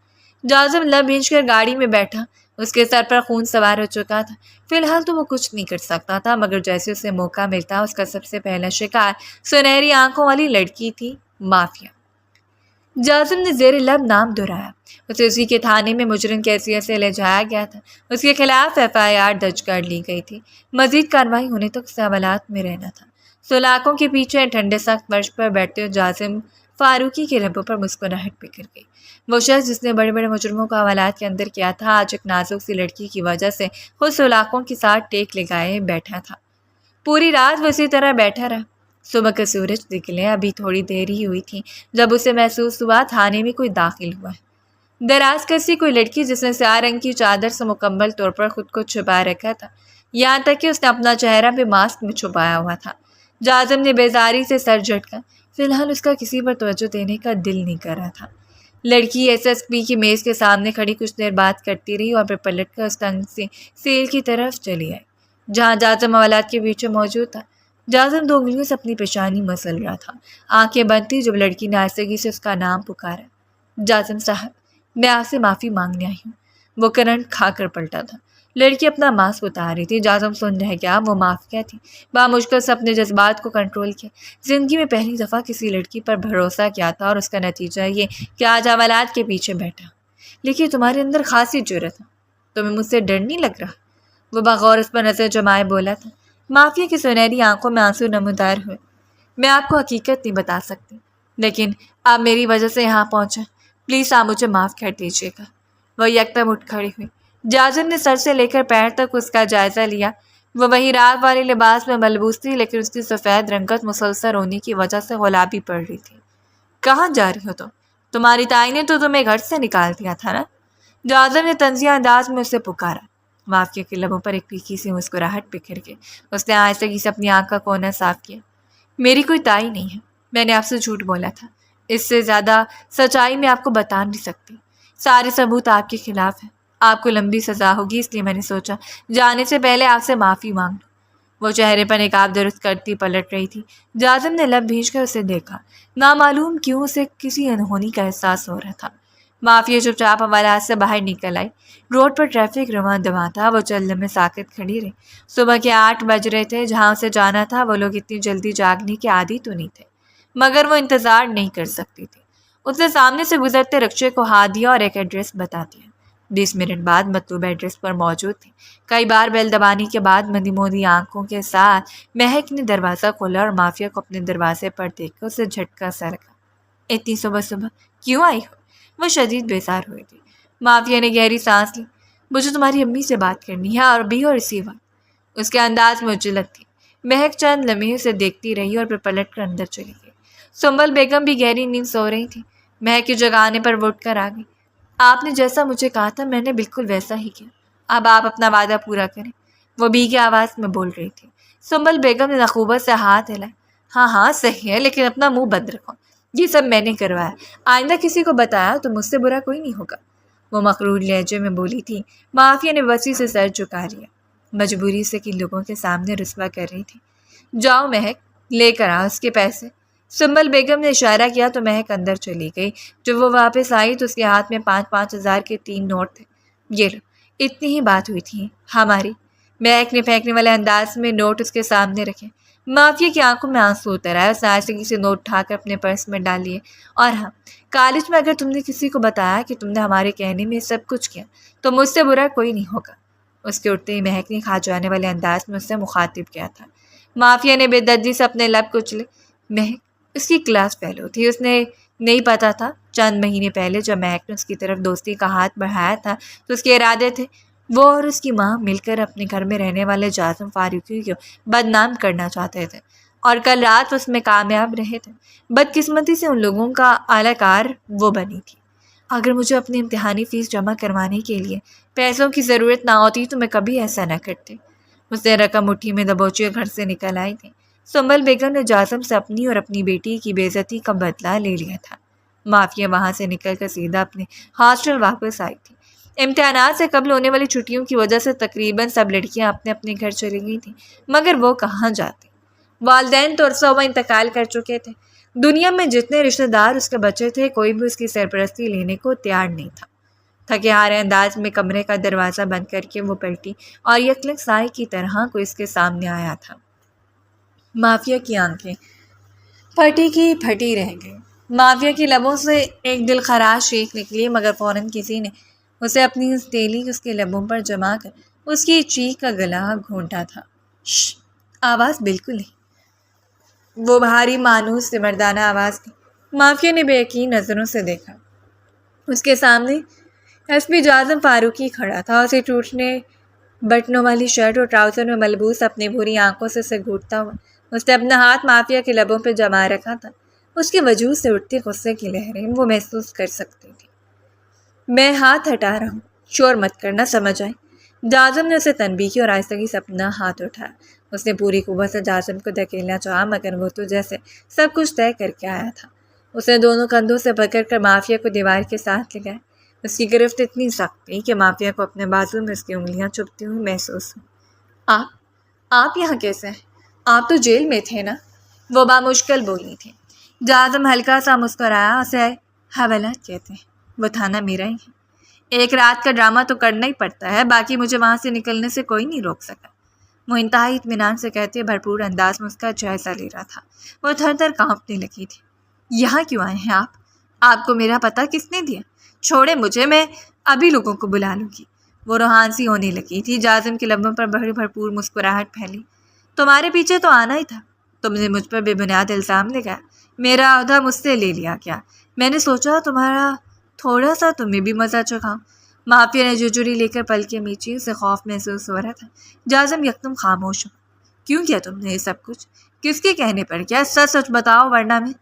جاظم لب بھینچ کر گاڑی میں بیٹھا، اس کے سر پر خون سوار ہو چکا تھا۔ فی الحال تو وہ کچھ نہیں کر سکتا تھا، مگر جیسے اسے موقع ملتا اس کا سب سے پہلا شکار سنہری آنکھوں والی لڑکی تھی، مافیا۔ جاظم نے زیر لب نام دہرایا، اسے اسی کے تھانے میں مجرم کی حیثیت سے لے جایا گیا تھا، اس کے خلاف FIR درج کر لی گئی تھی، مزید کارروائی ہونے تک اسے حوالات میں رہنا تھا۔ سلاخوں کے پیچھے ٹھنڈے سخت فرش پر بیٹھتے ہوئے جاظم فاروقی کے لبوں پر مسکراہٹ بکھر گئی۔ وہ شخص جس نے بڑے بڑے مجرموں کو حوالات کے اندر کیا تھا، آج ایک نازک سی لڑکی کی وجہ سے خود سلاخوں کے ساتھ ٹیک لگائے بیٹھا تھا۔ پوری رات وہ اسی طرح بیٹھا رہا۔ صبح کا سورج نکلے ابھی تھوڑی دیر ہی ہوئی تھی جب اسے محسوس ہوا تھانے میں کوئی داخل ہوا ہے۔ دراز کسی کوئی لڑکی جس نے سیاہ رنگ کی چادر سے مکمل طور پر خود کو چھپا رکھا تھا، یہاں تک کہ اس نے اپنا چہرہ بھی ماسک میں چھپایا ہوا تھا۔ جاظم نے بیزاری سے سر جھٹکا، فی الحال اس کا کسی پر توجہ دینے کا دل نہیں کر رہا تھا۔ لڑکی SSP کی میز کے سامنے کھڑی کچھ دیر بات کرتی رہی اور پھر پلٹ کر اس تنگ سے سیل کی طرف چلی آئی جہاں جاظم حوالات کے پیچھے موجود تھا۔ جاظم 2 انگلیوں سے اپنی پیشانی مسل رہا تھا، آنکھیں بند تھی جب لڑکی نے آہستگی سے اس کا نام پکارا۔ جاظم صاحب، میں آپ سے معافی مانگنے آئی ہوں۔ وہ کرنٹ کھا کر پلٹا تھا۔ لڑکی اپنا ماسک اتار رہی تھی، جاظم سن رہ گیا وہ معاف کیا تھی، بامشکل سے اپنے جذبات کو کنٹرول کیا۔ زندگی میں پہلی دفعہ کسی لڑکی پر بھروسہ کیا تھا اور اس کا نتیجہ یہ کہ آج حوالات کے پیچھے بیٹھا۔ لیکن تمہارے اندر خاصی جرأت ہے، تمہیں مجھ سے ڈر نہیں لگ رہا؟ وہ بغور اس پر نظر جمائے بولا تھا۔ مافیا کی سنہری آنکھوں میں آنسو نمودار ہوئے۔ میں آپ کو حقیقت نہیں بتا سکتی، لیکن آپ میری وجہ سے یہاں پہنچے، پلیز آپ مجھے معاف کر دیجیے گا۔ وہ یکدم اٹھ کھڑی ہوئی۔ جاظم نے سر سے لے کر پیر تک اس کا جائزہ لیا۔ وہ وہی رات والے لباس میں ملبوس تھی، لیکن اس کی سفید رنگت مسلسل ہونے کی وجہ سے گلابی پڑ رہی تھی۔ کہاں جا رہی ہو تم؟ تمہاری تائی نے تو تمہیں گھر سے نکال دیا تھا نا؟ جاظم نے طنزیہ انداز میں اسے پکارا۔ مافیا کے لبوں پر ایک پھیکی سی مسکراہٹ بکھر گئی۔ اس نے آہستگی سے اپنی آنکھ کا کونا صاف کیا۔ میری کوئی تائی نہیں ہے، میں نے آپ سے جھوٹ بولا تھا، اس سے زیادہ سچائی میں آپ کو بتا نہیں سکتی۔ سارے ثبوت آپ کے خلاف ہیں، آپ کو لمبی سزا ہوگی، اس لیے میں نے سوچا جانے سے پہلے آپ سے معافی مانگ لوں۔ وہ چہرے پر نقاب درست کرتی پلٹ رہی تھی۔ جاظم نے لب بھینچ کر اسے دیکھا، نامعلوم کیوں اسے کسی انہونی کا احساس ہو رہا تھا۔ مافیا چپ چاپ حوالات سے باہر نکل آئی۔ روڈ پر ٹریفک رواں دواں تھا، وہ چل میں ساکت کھڑی رہی۔ صبح کے 8 بج رہے تھے، جہاں اسے جانا تھا وہ لوگ اتنی جلدی جاگنے کے عادی تو نہیں تھے، مگر وہ انتظار نہیں کر سکتی تھی۔ اس نے سامنے سے گزرتے رکشے کو ہاتھ دیا اور ایک ایڈریس بتا دیا۔ 20 منٹ بعد مطلوب ایڈریس پر موجود تھی۔ کئی بار بیل دبانے کے بعد مندی مودی آنکھوں کے ساتھ مہک نے دروازہ کھولا اور مافیا کو اپنے دروازے پر دیکھ کر اسے جھٹکا سا لگا۔ اتنی صبح صبح کیوں آئی ہو؟ وہ شدید بیزار ہوئی تھی۔ مافیا نے گہری سانس لی۔ مجھے تمہاری امی سے بات کرنی ہے، اور بھی اور اسی وقت۔ اس کے انداز میں اجلت تھی۔ مہک چند لمحے اسے دیکھتی رہی اور پھر پلٹ کر اندر چلی گئی۔ سنبل بیگم بھی گہری نیند سو رہی تھی۔ مہک کی جگہ آنے پر وہ اٹھ کر آ گئی۔ آپ نے جیسا مجھے کہا تھا میں نے بالکل ویسا ہی کیا، اب آپ اپنا وعدہ پورا کریں، وہ بھیگی آواز میں بول رہی تھی۔ سنبل بیگم نے نخوبت سے ہاتھ ہلائے۔ ہاں ہاں صحیح ہے، لیکن اپنا منہ بند رکھو، یہ سب میں نے کروایا، آئندہ کسی کو بتایا تو مجھ سے برا کوئی نہیں ہوگا، وہ مغرور لہجے میں بولی تھی۔ مافیا نے وسیع سے سر جھکا لیا، مجبوری سے کہ لوگوں کے سامنے رسوا کر رہی تھی۔ جاؤ مہک، لے کر آ اس کے پیسے۔ سنبل بیگم نے اشارہ کیا تو مہک اندر چلی گئی۔ جب وہ واپس آئی تو اس کے ہاتھ میں 5-5 ہزار کے 3 نوٹ تھے۔ یہ لو، اتنی ہی بات ہوئی تھی ہماری۔ مہک نے پھینکنے والے انداز میں نوٹ اس کے سامنے رکھے۔ مافیا کی آنکھوں میں آنسو اتر آئے، اس نے آہستگی سے نوٹ اٹھا کر اپنے پرس میں ڈال لیے۔ اور ہاں، کالج میں اگر تم نے کسی کو بتایا کہ تم نے ہمارے کہنے میں سب کچھ کیا تو مجھ سے برا کوئی نہیں ہوگا۔ اس کے اٹھتے ہی مہک نے کھا جانے والے انداز میں اس سے مخاطب کیا تھا۔ مافیا نے بے دردی سے اپنے لب کچلے۔ مہک اس کی کلاس فیلو تھی، اس نے نہیں پتا تھا چند مہینے پہلے جب مہک نے اس کی طرف دوستی کا ہاتھ بڑھایا تھا تو اس کے ارادے تھے وہ اور اس کی ماں مل کر اپنے گھر میں رہنے والے جاظم فاروقی کو بدنام کرنا چاہتے تھے اور کل رات اس میں کامیاب رہے تھے۔ بدقسمتی سے ان لوگوں کا اعلی کار وہ بنی تھی۔ اگر مجھے اپنی امتحانی فیس جمع کروانے کے لیے پیسوں کی ضرورت نہ ہوتی تو میں کبھی ایسا نہ کرتی۔ اس نے رقم مٹھی میں دبوچے گھر سے نکل آئی تھی۔ سنبل بیگم نے جاظم سے اپنی اور اپنی بیٹی کی بے عزتی کا بدلہ لے لیا تھا۔ مافیا وہاں سے نکل کر سیدھا اپنے ہاسٹل واپس آئی تھی۔ امتحانات سے قبل ہونے والی چھٹیوں کی وجہ سے تقریباً سب لڑکیاں اپنے اپنے گھر چلی گئی تھیں، مگر وہ کہاں جاتی؟ والدین تو عرصہ ہوا انتقال کر چکے تھے۔ دنیا میں جتنے رشتہ دار اس کے بچے تھے، کوئی بھی اس کی سرپرستی لینے کو تیار نہیں تھا۔ تھکے ہارے انداز میں کمرے کا دروازہ بند کر کے وہ پلٹی اور یکلک سائے کی طرح کوئی اس کے سامنے آیا تھا۔ مافیا کی آنکھیں پھٹی کی پھٹی رہ گئی۔ مافیا کی لبوں سے ایک دل خراش چیخ نکلی، مگر فوراً کسی نے اسے اپنی ہتھیلی اس کے لبوں پر جما کر اس کی چیخ کا گلا گھونٹا تھا۔ شش! آواز بالکل نہیں۔ وہ بھاری مانوس سے مردانہ آواز تھی۔ مافیا نے بے یقین نظروں سے دیکھا۔ اس کے سامنے ایس پی جاظم فاروقی کھڑا تھا۔ اسے ٹوٹنے بٹنوں والی شرٹ اور ٹراؤزر میں ملبوس اپنی بھوری آنکھوں سے اسے گھورتا ہوا اس نے اپنا ہاتھ مافیا کے لبوں پہ جما رکھا تھا۔ اس کے وجود سے اٹھتے غصے کی لہریں وہ محسوس کر سکتی تھی۔ میں ہاتھ ہٹا رہا ہوں، شور مت کرنا، سمجھ آئے؟ جاظم نے اسے تنبیہ کی اور آہستگی سے اپنا ہاتھ اٹھایا۔ اس نے پوری قوت سے جاظم کو دھکیلنا چاہا، مگر وہ تو جیسے سب کچھ طے کر کے آیا تھا۔ اس نے دونوں کندھوں سے پکڑ کر مافیا کو دیوار کے ساتھ لگایا۔ اس کی گرفت اتنی سخت تھی کہ مافیا کو اپنے بازو میں اس کی انگلیاں چبھتی ہوئی محسوس ہوئی۔ آپ یہاں کیسے ہیں؟ آپ تو جیل میں تھے نا؟ وہ بامشکل بولی تھی۔ جاظم ہلکا سا مسکرایا۔ اسے حوالات کہتے ہیں، وہ تھانہ میرا ہی ہے۔ ایک رات کا ڈرامہ تو کرنا ہی پڑتا ہے، باقی مجھے وہاں سے نکلنے سے کوئی نہیں روک سکا۔ وہ انتہائی اطمینان سے کہتے بھرپور انداز میں اس کا جائزہ لے رہا تھا۔ وہ تھر تھر کانپنے لگی تھی۔ یہاں کیوں آئے ہیں آپ؟ آپ کو میرا پتہ کس نے دیا؟ چھوڑے مجھے، میں ابھی لوگوں کو بلا لوں گی۔ وہ روحان سی ہونے لگی تھی۔ جاظم کے لبوں پر بڑی بھرپور مسکراہٹ پھیلی۔ تمہارے پیچھے تو آنا ہی تھا، تم نے مجھ پر بے بنیاد الزام لگایا، میرا عہدہ مجھ سے لے لیا کیا؟ میں نے سوچا تمہارا تھوڑا سا تمہیں بھی مزہ چکھاؤں۔ مافیا نے ججوری لے کر پلکیں میچی۔ اسے خوف محسوس ہو رہا تھا۔ جاظم یکدم خاموش ہو۔ کیوں کیا تم نے یہ سب کچھ؟ کس کے کہنے پر کیا؟ سچ سچ بتاؤ ورنہ میں…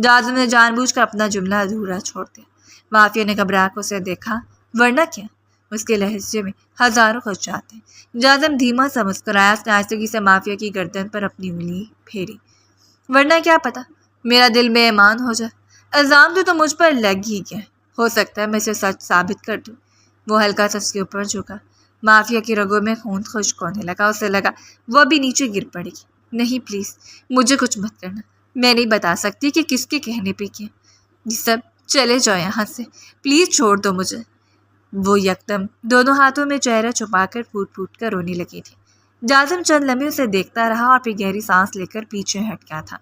جاظم نے جان بوجھ کر اپنا جملہ ادھورا چھوڑ دیا۔ مافیا نے گھبرا کر اسے دیکھا۔ ورنہ کیا؟ اس کے لہجے میں ہزاروں خدشات ہیں۔ جاظم دھیما سا مسکرایا۔ اس نے آہستگی سے مافیا کی گردن پر اپنی انگلی پھیری۔ ورنہ کیا پتا میرا دل بے ایمان ہو جائے۔ الزام تو تم مجھ پر لگ ہی گیا، ہو سکتا ہے میں اسے سچ ثابت کر دوں۔ وہ ہلکا سا اس کے اوپر جھکا۔ مافیا کی رگوں میں خون خشک ہونے لگا۔ اسے لگا وہ ابھی نیچے گر پڑے گی۔ نہیں پلیز، مجھے کچھ مت کرنا، میں نہیں بتا سکتی کہ کس کے کہنے پہ کیا یہ سب۔ چلے جاؤ یہاں سے، پلیز چھوڑ دو مجھے۔ وہ یکدم دونوں ہاتھوں میں چہرہ چھپا کر پھوٹ پھوٹ کر رونے لگی تھی۔ جاظم چند لمحے اسے دیکھتا رہا اور پھر گہری سانس لے کر پیچھے ہٹ گیا تھا۔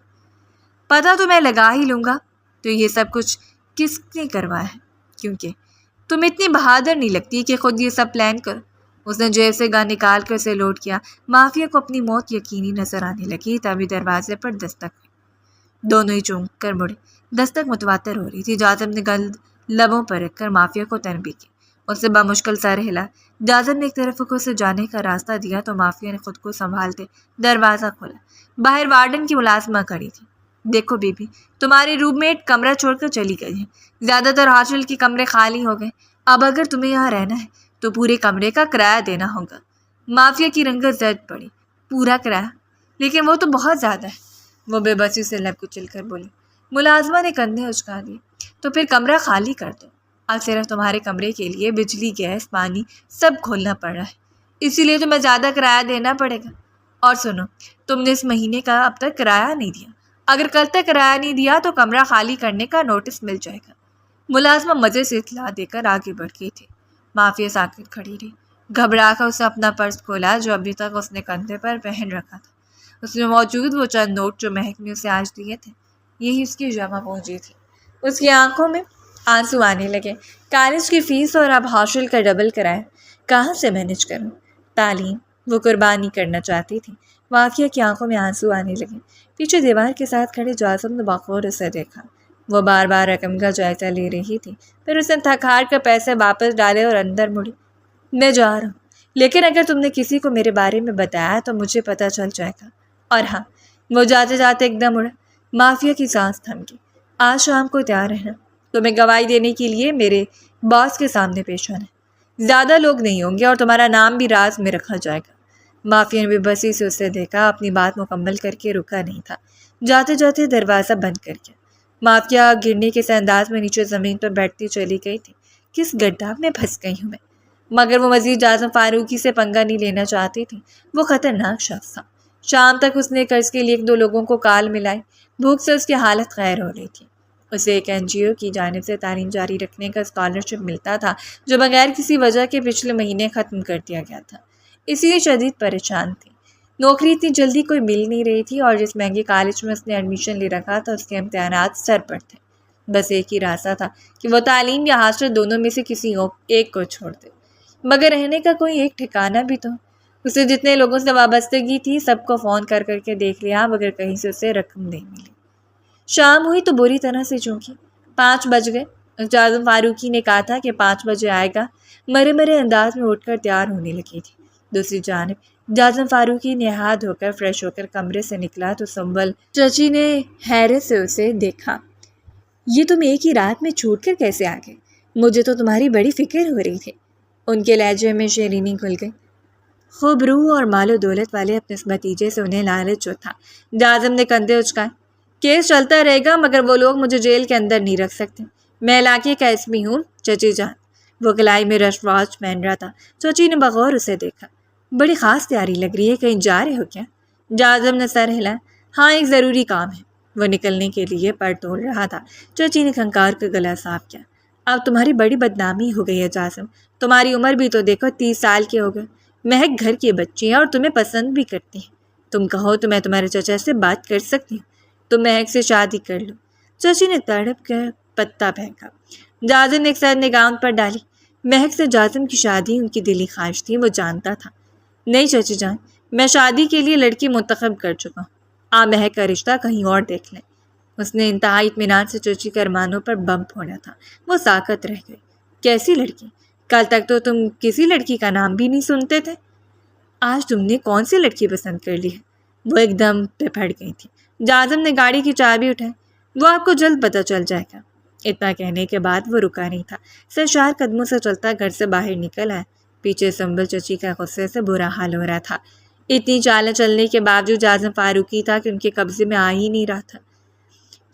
پتہ تو میں لگا ہی لوں گا تو یہ سب کچھ کس نے کروایا ہے، کیونکہ تم اتنی بہادر نہیں لگتی کہ خود یہ سب پلان کرو۔ اس نے جیب سے گن نکال کر اسے لوڈ کیا۔ مافیا کو اپنی موت یقینی نظر آنے لگی۔ تبھی دروازے پر دستک ہوئی۔ دونوں ہی چونک کر مڑے۔ دستک متواتر ہو رہی تھی۔ جاظم نے گند لبوں پر رکھ کر مافیا کو تنبیہ کی۔ اس سے بمشکل سر ہلا۔ جاظم نے ایک طرف کو اسے جانے کا راستہ دیا تو مافیا نے خود کو سنبھالتے دروازہ کھولا۔ باہر وارڈن کی ملازمہ کھڑی تھی۔ دیکھو بی بی، تمہاری روم میٹ کمرہ چھوڑ کر چلی گئی ہے۔ زیادہ تر ہاسٹل کے کمرے خالی ہو گئے۔ اب اگر تمہیں یہاں رہنا ہے تو پورے کمرے کا کرایہ دینا ہوگا۔ مافیا کی رنگت زرد پڑی۔ پورا کرایہ؟ لیکن وہ تو بہت زیادہ ہے، وہ بے بسی سے لب کچل کر بولی۔ ملازمہ نے کندھے اچکا دیے۔ تو پھر کمرہ خالی کر دو۔ اب صرف تمہارے کمرے کے لیے بجلی، گیس، پانی سب کھولنا پڑ رہا ہے، اسی لیے تمہیں زیادہ کرایہ دینا پڑے گا۔ اور سنو، تم نے اس مہینے کا اب تک کرایہ نہیں دیا۔ اگر کل تک کرایہ نہیں دیا تو کمرہ خالی کرنے کا نوٹس مل جائے گا۔ ملازمہ مزے سے اطلاع دے کر آگے بڑھ گئی تھی۔ مافیا ساکت کھڑی رہی۔ گھبرا کر اسے اپنا پرس کھولا جو ابھی تک اس نے کندھے پر پہن رکھا تھا۔ اس میں موجود وہ چند نوٹ جو مہک نے اسے آج دیے تھے، یہی اس کی جمع پونجی تھی۔ اس کی آنکھوں میں آنسو آنے لگے۔ کالج کی فیس اور اب ہاسٹل کا ڈبل کرایہ کہاں سے مینج کروں؟ تعلیم وہ قربانی کرنا چاہتی تھی۔ مافیا کی آنکھوں میں آنسو آنے لگے۔ پیچھے دیوار کے ساتھ کھڑے جاظم نے بغور اسے دیکھا۔ وہ بار بار رقم کا جائزہ لے رہی تھی۔ پھر اس نے تھک ہار کر پیسے واپس ڈالے اور اندر مڑی۔ میں جا رہا ہوں، لیکن اگر تم نے کسی کو میرے بارے میں بتایا تو مجھے پتہ چل جائے گا۔ اور ہاں، وہ جاتے جاتے ایک دم اڑا۔ مافیا کی سانس تھم گئی۔ آج شام کو تیار رہنا، تمہیں گواہی دینے کے لیے میرے باس کے سامنے پیش ہونا ہے۔ زیادہ لوگ نہیں ہوں گے اور تمہارا نام بھی راز میں رکھا جائے گا۔ مافیا نے بے بسی سے اسے دیکھا، اپنی بات مکمل کر کے رکا نہیں تھا، جاتے جاتے دروازہ بند کر کے۔ مافیا گرنے کے سے انداز میں نیچے زمین پر بیٹھتی چلی گئی تھی۔ کس گڈھا میں پھنس گئی ہوں میں؟ مگر وہ مزید جازم فاروقی سے پنگا نہیں لینا چاہتی تھی۔ وہ خطرناک شخص تھا۔ شام تک اس نے قرض کے لیے 1-2 لوگوں کو کال ملائی۔ بھوک سے اس کی حالت خیر ہو رہی تھی۔ اسے ایک NGO کی جانب سے تعلیم جاری رکھنے کا اسکالرشپ ملتا تھا، جو بغیر کسی وجہ کے پچھلے مہینے ختم کر دیا گیا تھا۔ اسی لیے شدید پریشان تھی۔ نوکری اتنی جلدی کوئی مل نہیں رہی تھی اور جس مہنگے کالج میں اس نے ایڈمیشن لے رکھا تھا اس کے امتحانات سر پر تھے۔ بس ایک ہی راستہ تھا کہ وہ تعلیم یا ہاسٹل دونوں میں سے کسی ایک کو چھوڑ دے، مگر رہنے کا کوئی ایک ٹھکانہ بھی تو۔ اسے جتنے لوگوں سے وابستگی تھی سب کو فون کر کر کے دیکھ لیا، مگر کہیں سے اسے رقم نہیں ملی۔ شام ہوئی تو بری طرح سے چونکی 5 بج گئے۔ جازم فاروقی نے کہا تھا کہ 5 بجے آئے گا۔ مرے مرے انداز میں اٹھ کر تیار ہونے لگی تھی۔ دوسری جانب جازم فاروقی نے ہاتھ دھو کر فریش ہو کر کمرے سے نکلا تو سنبل چچی نے حیرت سے اسے دیکھا۔ یہ تم ایک ہی رات میں چھوٹ کر کیسے آ گئے؟ مجھے تو تمہاری بڑی فکر ہو رہی تھی۔ ان کے لہجے میں شیرینی کھل گئی۔ خوب روح اور مال و دولت والے اپنے اس بھتیجے سے انہیں لالچ جو تھا۔ جازم نے کندھے اچکائے۔ کیس چلتا رہے گا مگر وہ لوگ مجھے جیل کے اندر نہیں رکھ سکتے۔ میں علاقے کا ایسپی ہوں چچی جان۔ وہ کلائی میں رش واچ پہن رہا تھا۔ چچی نے بغور اسے دیکھا۔ بڑی خاص تیاری لگ رہی ہے، کہیں جا رہے ہو کیا؟ جازم نے سر ہلایا۔ ہاں، ایک ضروری کام ہے۔ وہ نکلنے کے لیے پر توڑ رہا تھا۔ چچی نے کھنکار کا گلا صاف کیا۔ اب تمہاری بڑی بدنامی ہو گئی ہے جازم۔ تمہاری عمر بھی تو دیکھو 30 سال کے ہو گئے۔ مہک گھر کی بچی ہے اور تمہیں پسند بھی کرتی ہے۔ تم کہو تو میں تمہارے چچا سے بات کر سکتی ہوں، تم مہک سے شادی کر لو۔ چچی نے تڑپ کر پتا پھینکا۔ جازم نے ایک سر نگاہ پر ڈالی۔ مہک سے جازم کی شادی ان کی دلی خواہش تھی، وہ جانتا تھا۔ نہیں چچی جان، میں شادی کے لیے لڑکی منتخب کر چکا ہوں۔ آپ مہک کا رشتہ کہیں اور دیکھ لیں۔ اس نے انتہائی اطمینان سے چچی کے ارمانوں پر بم پھوڑا تھا۔ وہ ساکت رہ گئی۔ کیسی لڑکی؟ کل تک تو تم کسی لڑکی کا نام بھی نہیں سنتے تھے۔ آج تم نے کون سی لڑکی پسند کر لی ہے؟ وہ ایک دم پہ پھٹ گئی تھی۔ جازم نے گاڑی کی چابی اٹھائی۔ وہ آپ کو جلد پتہ چل جائے گا۔ اتنا کہنے کے بعد وہ رکا نہیں تھا، سرشار قدموں سے چلتا گھر سے باہر نکل آیا۔ پیچھے سنبل چچی کا غصے سے برا حال ہو رہا تھا۔ اتنی چالیں چلنے کے باوجود جازم فاروقی تھا کہ ان کے قبضے میں آ ہی نہیں رہا تھا۔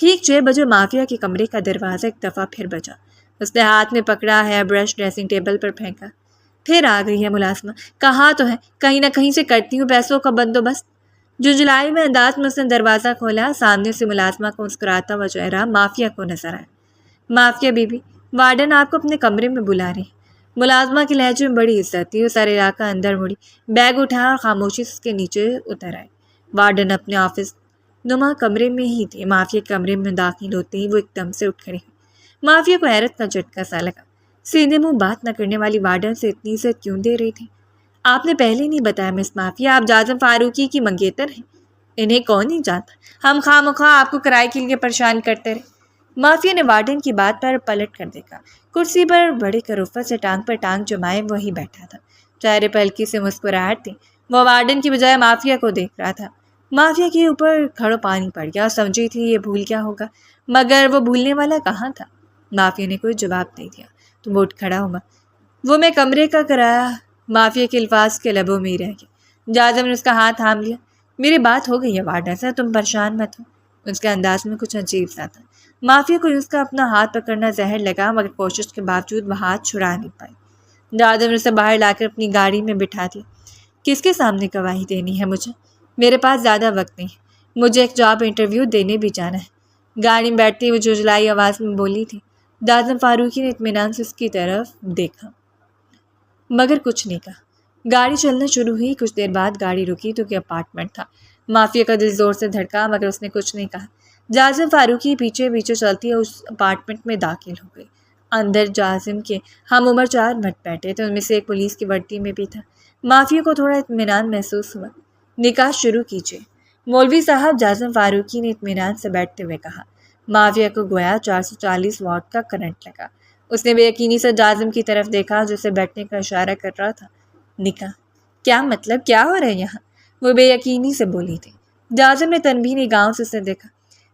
ٹھیک 6 بجے مافیا کے کمرے کا دروازہ ایک دفعہ پھر بجا۔ اس نے ہاتھ میں پکڑا ہیئر برش ڈریسنگ ٹیبل پر پھینکا۔ پھر آ گئی ہے ملازمہ۔ کہا تو ہے کہیں نہ کہیں سے کرتی ہوں پیسوں کا بندوبست۔ جھنجھلائی میں انداز میں اس نے دروازہ کھولا۔ سامنے سے ملازمہ کو مسکراتا ہوا چہرہ مافیا کو نظر آیا۔ مافیا بی بی، وارڈن آپ کو اپنے کمرے میں بلا رہی۔ ملازمہ کے لہجے میں بڑی عزت تھی۔ وہ سارے علاقہ اندر مڑی، بیگ اٹھایا اور خاموشی سے اس کے نیچے اتر آئے۔ وارڈن اپنے آفس نما کمرے میں ہی تھے۔ مافیا کے کمرے میں داخل ہوتے ہی وہ ایک دم سے اٹھ کھڑی ہوئی۔ مافیا کو حیرت کا جھٹکا سا لگا۔ سیدھے منہ بات نہ کرنے والی وارڈن سے اتنی عزت کیوں دے رہی تھی؟ آپ نے پہلے نہیں بتایا مس مافیا، آپ جازم فاروقی کی منگیتر ہیں۔ انہیں کون نہیں جانتا؟ ہم خواہ آپ کو کرائے کے لیے پریشان کرتے رہے۔ مافیا نے وارڈن کی بات پر پلٹ کر دیکھا۔ کرسی پر بڑے کرفت سے ٹانگ پر ٹانگ جمائے وہی بیٹھا تھا۔ چہرے پر ہلکی سے مسکراہٹ تھی۔ وہ وارڈن کی بجائے مافیا کو دیکھ رہا تھا۔ مافیا کے اوپر کھڑو پانی پڑ گیا اور سمجھی تھی یہ بھول کیا ہوگا، مگر وہ بھولنے والا کہاں تھا۔ مافیا نے کوئی جواب نہیں دیا تو وہ اٹھ کھڑا ہوگا۔ وہ میں کمرے کا کرایہ مافیا کے الفاظ کے لبوں میں ہی رہ گیا۔ جازم نے اس کا ہاتھ تھام لیا۔ میری بات ہو گئی ہے وارڈن سے، تم پریشان مت ہو۔ اس کے انداز میں کچھ عجیب سا تھا۔ مافیا کو اس کا اپنا ہاتھ پکڑنا زہر لگا، مگر کوشش کے باوجود وہ ہاتھ چھڑا نہیں پائی۔ جازم نے اسے باہر لا کر اپنی گاڑی میں بٹھا دیا۔ کس کے سامنے گواہی دینی ہے مجھے؟ میرے پاس زیادہ وقت نہیں ہے، مجھے ایک جاب انٹرویو دینے بھی جانا ہے۔ گاڑی میں بیٹھتی ہوئی جھجھلائی آواز میں بولی تھی۔ جازم فاروقی نے اطمینان سے اس کی طرف دیکھا مگر کچھ نہیں کہا۔ گاڑی چلنا شروع ہوئی۔ کچھ دیر بعد گاڑی رکی تو کہ اپارٹمنٹ تھا۔ مافیا کا دل زور سے دھڑکا مگر اس نے کچھ نہیں کہا۔ جازم فاروقی پیچھے پیچھے چلتی اس اپارٹمنٹ میں داخل ہو گئی۔ اندر جازم کے ہم عمر 4 مرد بیٹھے تھے، ان میں سے ایک پولیس کی وردی میں بھی تھا۔ مافیا کو تھوڑا اطمینان محسوس ہوا۔ نکاح شروع کیجیے مولوی صاحب، جازم فاروقی نے اطمینان سے بیٹھتے ہوئے کہا۔ مافیا کو گویا 440 واٹ کا کرنٹ لگا۔ اس نے بے یقینی سے جازم کی طرف دیکھا جو اسے بیٹھنے کا اشارہ کر رہا تھا۔ نکاح؟ کیا مطلب؟ کیا ہو رہا ہے یہاں؟ وہ بے یقینی سے بولی تھی۔ جازم نے تنبیہ نگاہوں سے اسے دیکھا۔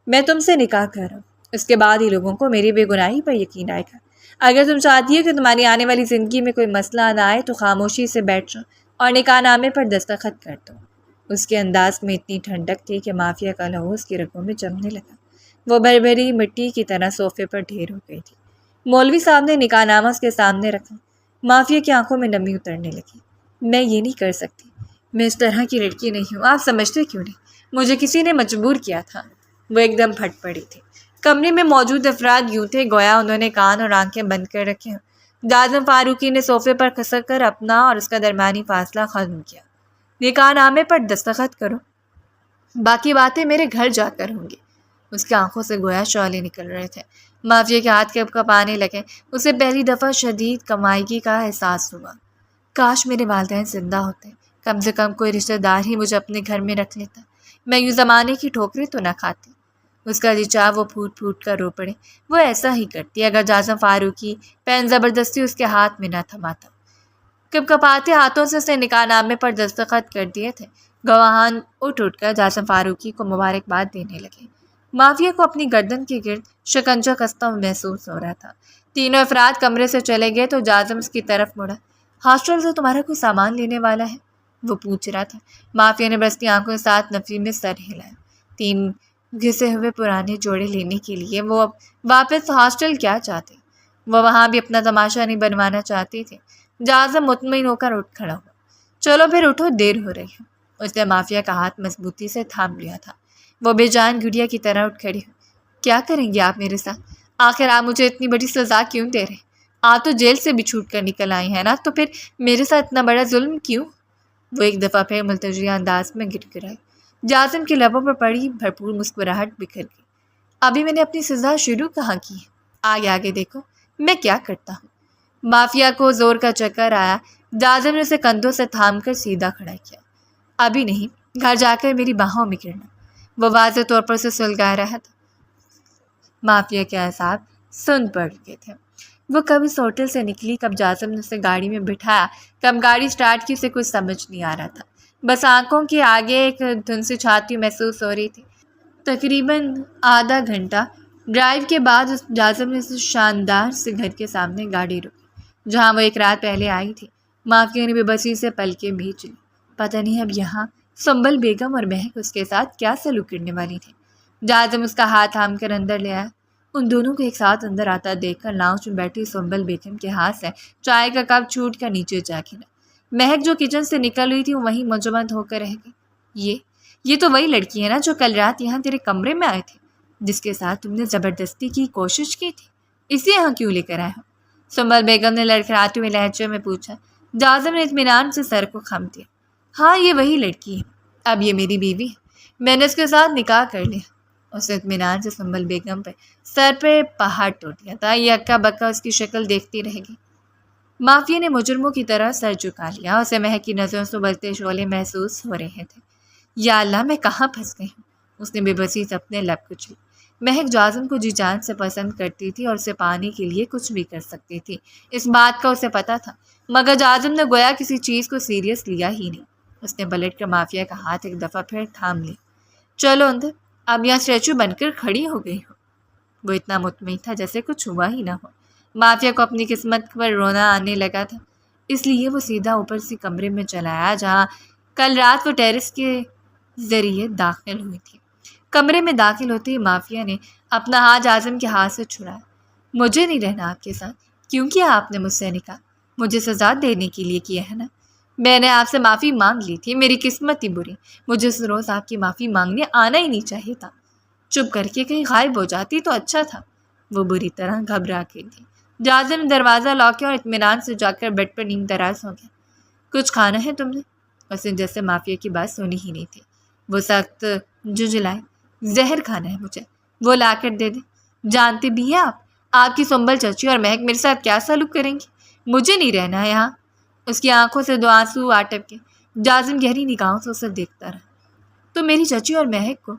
میں تم سے نکاح کر رہا ہوں، اس کے بعد ہی لوگوں کو میری بے گناہی پر یقین آئے گا۔ اگر تم چاہتی ہو کہ تمہاری آنے والی زندگی میں کوئی مسئلہ نہ آئے تو خاموشی سے بیٹھ جاؤ اور نکاح نامے پر دستخط کر دو۔ اس کے انداز میں اتنی ٹھنڈک تھی کہ مافیا کا لہو اس کی رگوں میں جمنے لگا۔ وہ بھری مٹی کی طرح صوفے پر ڈھیر ہو گئی تھی۔ مولوی صاحب نے نکاح نامہ اس کے سامنے رکھا۔ مافیا کی آنکھوں میں نمی اترنے لگی۔ میں یہ نہیں کر سکتی، میں اس طرح کی لڑکی نہیں ہوں۔ آپ سمجھتے کیوں نہیں؟ مجھے کسی نے مجبور کیا تھا۔ وہ ایک دم پھٹ پڑی تھی۔ کمرے میں موجود افراد یوں تھے گویا انہوں نے کان اور آنکھیں بند کر رکھے ہوں۔ جازم فاروقی نے صوفے پر کھسک کر اپنا اور اس کا درمیانی فاصلہ ختم کیا۔ نکاح نامے پر دستخط کرو، باقی باتیں میرے گھر جا کر ہوں گی۔ اس کی آنکھوں سے گویا شعلے نکل رہے تھے۔ مافیا کے ہاتھ کپ کپ آنے لگے۔ اسے پہلی دفعہ شدید کمائیگی کا احساس ہوا۔ کاش میرے والدین زندہ ہوتے، کم سے کم کوئی رشتہ دار ہی مجھے اپنے گھر میں رکھ لیتا، میں یوں زمانے کی ٹھوکریں تو نہ کھاتی۔ اس کا جی چاہ وہ پھوٹ پھوٹ کر رو پڑے۔ وہ ایسا ہی کرتی اگر جازم فاروقی پین زبردستی اس کے ہاتھ میں نہ تھماتا۔ کپ کپاتے ہاتھوں سے اسے نکاح نامے پر دستخط کر دیے تھے۔ گواہان اٹھ کر جازم فاروقی کو مبارکباد دینے لگے۔ مافیا کو اپنی گردن کے گرد شکنجہ کستا محسوس ہو رہا تھا۔ تینوں افراد کمرے سے چلے گئے تو جازم اس کی طرف مڑا۔ ہاسٹل سے تمہارا کوئی سامان لینے والا ہے؟ وہ پوچھ رہا تھا۔ مافیا نے برستی آنکھوں کے ساتھ نفی میں سر ہلایا۔ 3 گھسے ہوئے پرانے جوڑے لینے کے لیے وہ اب واپس ہاسٹل کیا چاہتے؟ وہ وہاں بھی اپنا تماشا نہیں بنوانا چاہتی تھی۔ جازم مطمئن ہو کر اٹھ کھڑا ہوا۔ چلو پھر اٹھو، دیر ہو رہی ہے۔ اس نے مافیا کا ہاتھ مضبوطی سے تھام لیا تھا۔ وہ بے جان گڑیا کی طرح اٹھ کھڑی ہوئی۔ کیا کریں گے آپ میرے ساتھ؟ آخر آپ مجھے اتنی بڑی سزا کیوں دے رہے؟ آپ تو جیل سے بھی چھوٹ کر نکل آئی ہیں نا، تو پھر میرے ساتھ اتنا بڑا ظلم کیوں؟ وہ ایک دفعہ پھر ملتجیہ انداز میں گر گرائی۔ جازم کے لبوں پر پڑی بھرپور مسکراہٹ بکھر گئی۔ ابھی میں نے اپنی سزا شروع کہاں کی ہے؟ آگے آگے دیکھو میں کیا کرتا ہوں۔ مافیا کو زور کا چکر آیا۔ جازم نے اسے کندھوں سے تھام کر سیدھا کھڑا کیا۔ ابھی نہیں، گھر جا کر میری باہوں میں گرنا۔ وہ واضح طور پر اسے سلگا رہا تھا۔ مافیا کے اعصاب سن پڑ گئے تھے۔ وہ کب اس ہوٹل سے نکلی، کب جازم نے اسے گاڑی میں بٹھایا، کب گاڑی سٹارٹ کی، اسے کچھ سمجھ نہیں آ رہا تھا۔ بس آنکھوں کے آگے ایک دھن سی چھاتی محسوس ہو رہی تھی۔ تقریباً آدھا گھنٹہ ڈرائیو کے بعد جازم نے اس شاندار سے گھر کے سامنے گاڑی روکی جہاں وہ ایک رات پہلے آئی تھی۔ مافیا نے بے بسی سے پلکیں بھینچ لی۔ پتہ نہیں اب یہاں سنبل بیگم اور مہک اس کے ساتھ کیا سلوک کرنے والی تھی۔ جازم اس کا ہاتھ تھام کر اندر لے آیا۔ ان دونوں کو ایک ساتھ اندر آتا دیکھ کر لاؤنج میں بیٹھی سنبل بیگم کے ہاتھ سے چائے کا کپ چھوٹ کر نیچے جا گرا۔ مہک جو کچن سے نکل رہی تھی وہ وہیں منجمد ہو کر رہ گئی۔ یہ تو وہی لڑکی ہے نا جو کل رات یہاں تیرے کمرے میں آئے تھے، جس کے ساتھ تم نے زبردستی کی کوشش کی تھی، اسے یہاں کیوں لے کر آئے ہو؟ سنبل بیگم نے لڑکھڑاتے ہوئے لہجے میں پوچھا۔ جازم نے اطمینان سے سر کو خم دیا۔ ہاں یہ وہی لڑکی ہے، اب یہ میری بیوی ہے، میں نے اس کے ساتھ نکاح کر لیا۔ اس نے اطمینان سے سنبل بیگم پہ سر پہ پہاڑ ٹوٹ دیا تھا۔ یہ اکا بکا اس کی شکل دیکھتی رہ گئی۔ مافیا نے مجرموں کی طرح سر جھکا لیا۔ اسے مہک کی نظروں سے ابلتے شعلے محسوس ہو رہے تھے۔ یا اللہ، میں کہاں پھنس گئی ہوں؟ اس نے بے بسی سے اپنے لب کچلی۔ مہک جازم کو جی جان سے پسند کرتی تھی اور اسے پانے کے لیے کچھ بھی کر سکتی تھی، اس بات کا اسے پتہ تھا، مگر جازم نے گویا کسی چیز کو سیریس لیا ہی نہیں۔ اس نے پلٹ کر مافیا کا ہاتھ ایک دفعہ پھر تھام لیا۔ چلو اندر، اب یہاں اسٹیچو بن کر کھڑی ہو گئی ہو۔ وہ اتنا مطمئن تھا جیسے کچھ ہوا ہی نہ ہو۔ مافیا کو اپنی قسمت پر رونا آنے لگا تھا، اس لیے وہ سیدھا اوپر سے کمرے میں چلا آیا جہاں کل رات وہ ٹیرس کے ذریعے داخل ہوئی تھی۔ کمرے میں داخل ہوتے ہی مافیا نے اپنا ہاتھ جازم کے ہاتھ سے چھڑایا۔ مجھے نہیں رہنا آپ کے ساتھ۔ کیوں کیا آپ نے مجھ سے نکاح؟ مجھے سزا دینے کے لیے کیا ہے نا؟ میں نے آپ سے معافی مانگ لی تھی، میری قسمت ہی بری، مجھے اس روز آپ کی معافی مانگنے آنا ہی نہیں چاہیے تھا، چپ کر کے کہیں غائب ہو جاتی تو اچھا تھا۔ وہ بری طرح گھبرا گئی تھی۔ جازم نے دروازہ لاک کیا اور اطمینان سے جا کر بیڈ پر نیم دراز ہو گیا۔ کچھ کھانا ہے تم نے؟ اس نے جیسے مافیا کی بات سنی ہی نہیں تھی۔ وہ سخت جھنجھلائے۔ زہر کھانا ہے مجھے، وہ لا کر دے دیں۔ جانتے بھی ہیں آپ کی سنبل چچی اور مہک میرے ساتھ کیا سلوک کریں گی؟ مجھے نہیں رہنا ہے یہاں۔ اس کی آنکھوں سے 2 آنسو آٹپ کے۔ جازم گہری نگاہوں سے اسے دیکھتا رہا۔ تو میری چچی اور مہک کو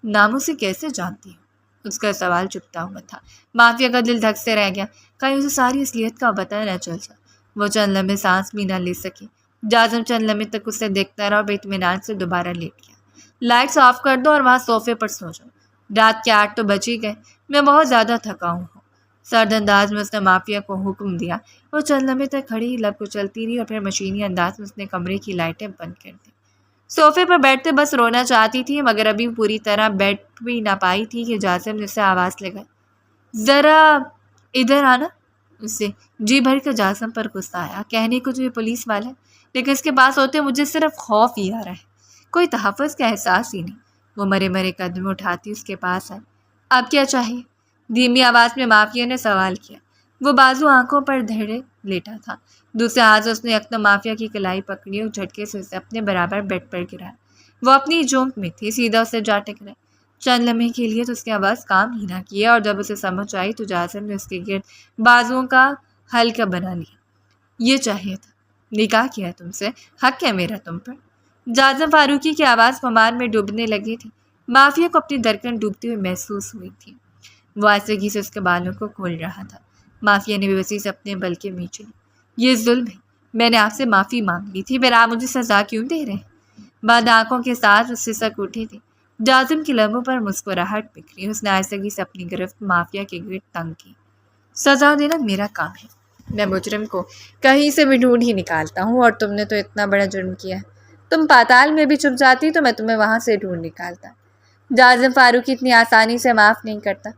ناموں سے کیسے جانتی ہو؟ اس کا سوال چپتا ہوا تھا۔ مافیا کا دل دھک سے رہ گیا، کہیں اسے ساری اصلیت کا پتہ نہ چل جائے۔ وہ چند لمبے سانس بھی نہ لے سکی۔ جازم چند لمحے تک اسے دیکھتا رہا اور بے اطمینان سے دوبارہ لیٹ گیا۔ لائٹس آف کر دو اور وہاں صوفے پر سو جاؤ۔ رات کے 8 تو بج ہی گئے، میں بہت زیادہ تھکا ہوں۔ سرد انداز میں اس نے مافیا کو حکم دیا۔ وہ چند لمحے تک کھڑی لب کو چلتی رہی اور پھر مشینی انداز میں اس نے کمرے کی لائٹیں بند کر دی۔ صوفے پر بیٹھتے بس رونا چاہتی تھی، مگر ابھی پوری طرح بیٹھ بھی نہ پائی تھی کہ جازم نے اسے آواز لگائی، ذرا ادھر آنا۔ اسے جی بھر کر جازم پر غصہ آیا۔ کہنے کو تو یہ پولیس والا ہے، لیکن اس کے پاس ہوتے مجھے صرف خوف ہی آ رہا ہے، کوئی تحفظ کا احساس ہی نہیں۔ وہ مرے مرے قدم اٹھاتی اس کے پاس آئی۔ اب کیا چاہیے؟ دھیمی آواز میں مافیا نے سوال کیا۔ وہ بازو آنکھوں پر دھڑے لیٹا تھا، دوسرے ہاتھ سے اس نے یکدم مافیا کی کلائی پکڑی اور جھٹکے سے اسے اپنے برابر بیڈ پر گرایا۔ وہ اپنی جونک میں تھی، سیدھا اسے جا ٹکرائی۔ چند لمحے کے لیے تو اس کے آواز کام ہی نہ کیا، اور جب اسے سمجھ آئی تو جازم نے اس کے گرد بازوؤں کا حلقہ بنا لیا۔ یہ چاہیے تھا، نکاح کیا ہے تم سے، حق ہے میرا تم پر۔ جازم فاروقی کی آواز خمار میں ڈوبنے لگی تھی۔ مافیا کو اپنی دھڑکن ڈوبتی ہوئی محسوس ہوئی تھی۔ وہ آہستگی سے اس کے بالوں کو کھول رہا تھا۔ مافیا نے بے بسی سے اپنے بل کے نیچے لی۔ یہ ظلم ہے، میں نے آپ سے معافی مانگ لی تھی، پھر آپ مجھے سزا کیوں دے رہے ہیں؟ بعد آنکھوں کے ساتھ اس سے سک اٹھی تھی۔ جازم کی لبوں پر مسکراہٹ بکھری۔ اس نے آہستگی سے اپنی گرفت مافیا کے گرد تنگ کی۔ سزا دینا میرا کام ہے، میں مجرم کو کہیں سے بھی ڈھونڈ ہی نکالتا ہوں، اور تم نے تو اتنا بڑا جرم کیا ہے، تم پاتال میں بھی چھپ جاتی تو میں تمہیں وہاں سے ڈھونڈ نکالتا۔ جازم فاروقی اتنی آسانی سے معاف نہیں کرتا۔